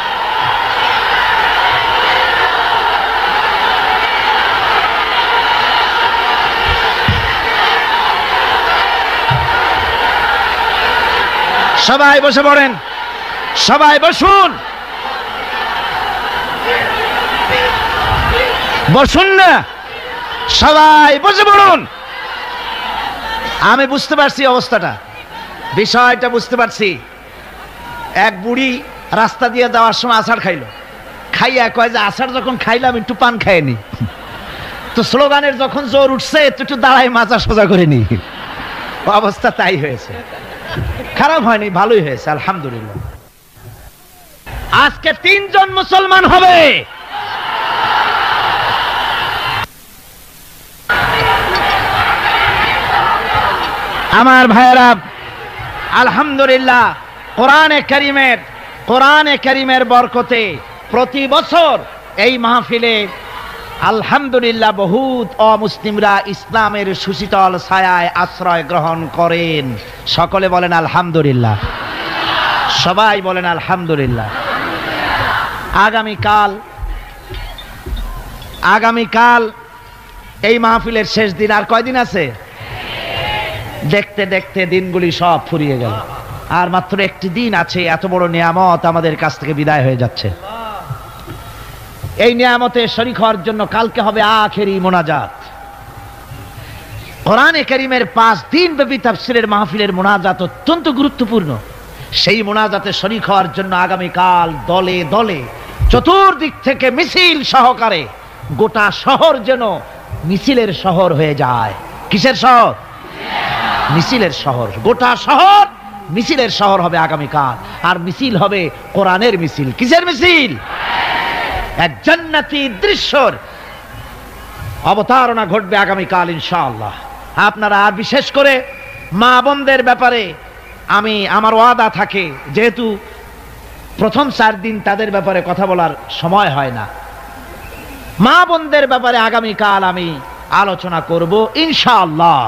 [SPEAKER 1] সবাই বসে পড়েন, সবাই বসুন, বসুন না, সবাই বসে পড়ুন। আমি বুঝতে পারছি অবস্থাটা, বিষয়টা বুঝতে পারছি। এক বুড়ি রাস্তা দিয়ে যাওয়ার সময় আছাড় খাইলো, খাইয়া কয় যে আছাড় যখন খাইলাম একটু পান খাইনি, তো স্লোগানের যখন জোর উঠছে একটু দাঁড়ায় মাথা সোজা করে নি। অবস্থা তাই হয়েছে, খারাপ হয়নি, ভালোই হয়েছে, আলহামদুলিল্লাহ। আজকে 3 জন মুসলমান হবে। আমার ভাইয়েরা, আলহামদুলিল্লাহ, কোরআনে কারীমের বরকতে প্রতি বছর এই মাহফিলে আলহামদুলিল্লাহ বহুত অমুসলিমরা ইসলামের সুশীতল ছায়ায় আশ্রয় গ্রহণ করেন। সকলে বলেন আলহামদুলিল্লাহ, সবাই বলেন আলহামদুলিল্লাহ। আগামীকাল এই মাহফিলের শেষ দিন, আর কয়দিন আছে? দেখতে দেখতে দিনগুলি সব ফুরিয়ে গেল, আর মাত্র একটি দিন আছে। এত বড় নিয়ামত আমাদের কাছ থেকে বিদায় হয়ে যাচ্ছে। এই নিয়ামতে শরীক হওয়ার জন্য কালকে হবে আখেরি মোনাজাত। কোরআনে কারীমের 5 দিন ব্যাপী তাফসীরের মাহফিলের মোনাজাত অত্যন্ত গুরুত্বপূর্ণ। সেই মোনাজাতে শরীক হওয়ার জন্য আগামীকাল দলে দলে চতুর্দিক থেকে মিছিল সহকারে গোটা শহর যেন মিছিলের শহর হয়ে যায়। কিসের শহর? মিছিলের শহর। গোটা শহর মিছিলের শহর হবে আগামীকাল। আর মিছিল হবে কোরআনের মিছিল। কিসের মিছিল? এক জান্নাতি দৃশ্যর অবতারণা ঘটবে আগামীকাল ইনশাআল্লাহ। আপনারা, আর বিশেষ করে মা বোনদের ব্যাপারে আমার ওয়াদা থাকে, যেহেতু প্রথম 4 দিন তাদের ব্যাপারে কথা বলার সময় হয় না, মা বোনদের ব্যাপারে আগামীকাল আমি আলোচনা করব ইনশাআল্লাহ।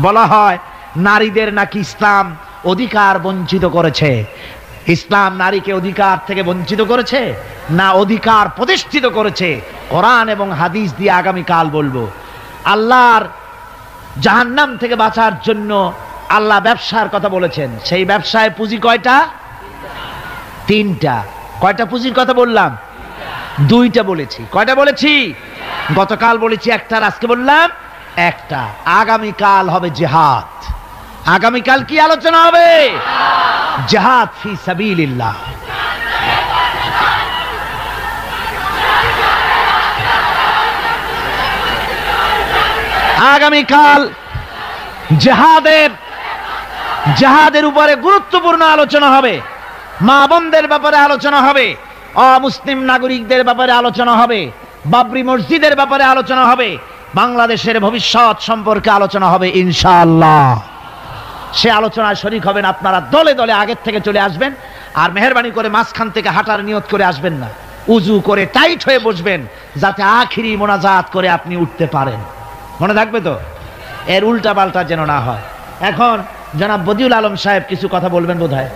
[SPEAKER 1] বলা হয় নারীদের নাকি ইসলাম অধিকার বঞ্চিত করেছে। ইসলাম নারীকে অধিকার থেকে বঞ্চিত করেছে না অধিকার প্রতিষ্ঠিত করেছে? কোরআন এবং হাদিস দিয়ে আগামীকাল বলবো। আল্লাহর জাহান্নাম থেকে বাঁচার জন্য আল্লাহ ব্যবসার কথা বলেছেন। সেই ব্যবসায় পুঁজি কয়টা? 3টা। কয়টা পুঁজির কথা বললাম? 2টা বলেছি। কয়টা বলেছি? গতকাল বলেছি 1টা, আজকে বললাম 1টা। আগামীকাল হবে জিহাদ। আগামীকাল কি আলোচনা হবে? জিহাদ ফি সাবিলিল্লাহ। আগামীকাল জিহাদের উপরে গুরুত্বপূর্ণ আলোচনা হবে। মা বোনদের ব্যাপারে আলোচনা হবে, অমুসলিম নাগরিকদের ব্যাপারে আলোচনা হবে, বাবরি মসজিদের ব্যাপারে আলোচনা হবে, বাংলাদেশের ভবিষ্যৎ সম্পর্কে আলোচনা হবে ইনশাআল্লাহ। সে আলোচনায় শরীক হবেন আপনারা। দলে দলে আগের থেকে চলে আসবেন, আর মেহেরবানি করে মাঝখান থেকে হাঁটার নিয়ত করে আসবেন না। উজু করে টাইট হয়ে বসবেন, যাতে আখিরি মোনাজাত করে আপনি উঠতে পারেন। মনে থাকবে তো? এর উল্টা পাল্টা যেন না হয়। এখন জনাব বদিউল আলম সাহেব কিছু কথা বলবেন বোধহয়।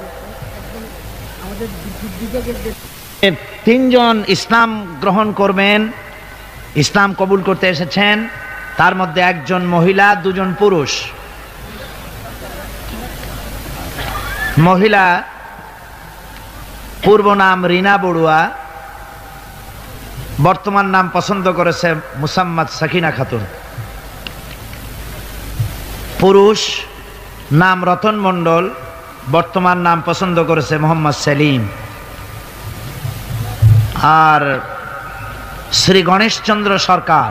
[SPEAKER 1] তিনজন ইসলাম গ্রহণ করবেন, ইসলাম কবুল করতে এসেছেন। তার মধ্যে একজন মহিলা, দুজন পুরুষ। মহিলা পূর্ব নাম রিনা বড়ুয়া, বর্তমান নাম পছন্দ করেছে মুসাম্মাদ সাকিনা খাতুন। পুরুষ নাম রতন মণ্ডল, বর্তমান নাম পছন্দ করেছে মোহাম্মদ সেলিম। আর শ্রী গণেশচন্দ্র সরকার,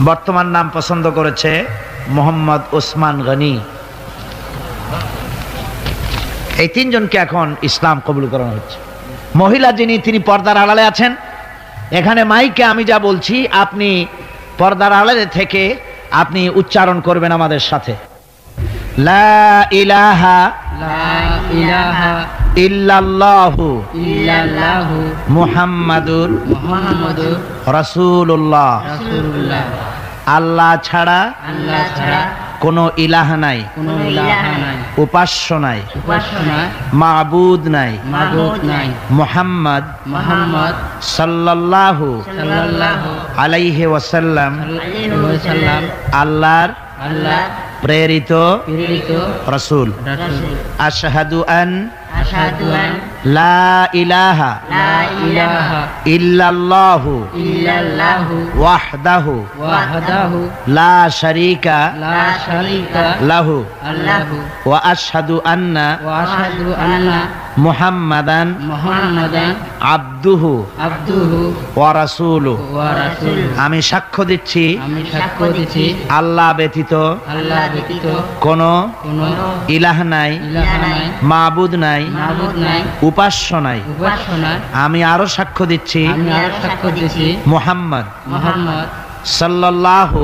[SPEAKER 1] বর্তমান নাম পছন্দ করেছে মোহাম্মদ ওসমান গনি। এই তিনজনকে এখন ইসলাম কবুল করানো হচ্ছে। মহিলা যিনি, তিনি পর্দার আড়ালে আছেন। এখানে মাইকে আমি যা বলছি আপনি পর্দার আড়ালে থেকে আপনি উচ্চারণ করবেন আমাদের সাথে। লা ইলাহা ইল্লাল্লাহু মুহাম্মাদুর রাসূলুল্লাহ। আল্লাহ ছাড়া কোনো ইলাহ নাই, উপাস্য নাই, মাবুদ নাই, মুহাম্মদ সাল্লাল্লাহু আলাইহি ওয়াসাল্লাম আল্লাহর প্রেরিত রাসূল। আশহাদু আন লা ইলাহা ইল্লাল্লাহু ওয়াহদাহু লা শারীকা লাহু ওয়া আশহাদু আন্না মুহাম্মাদান আবদুহু ওয়া রাসূলুহু। আমি সাক্ষ্য দিচ্ছি আল্লাহ ব্যতীত কোনো ইলাহ নাই, মাবুদ নাই, উপাস্য নাই। আমি আরো সাক্ষ্য দিচ্ছি মুহাম্মদ সাল্লাল্লাহু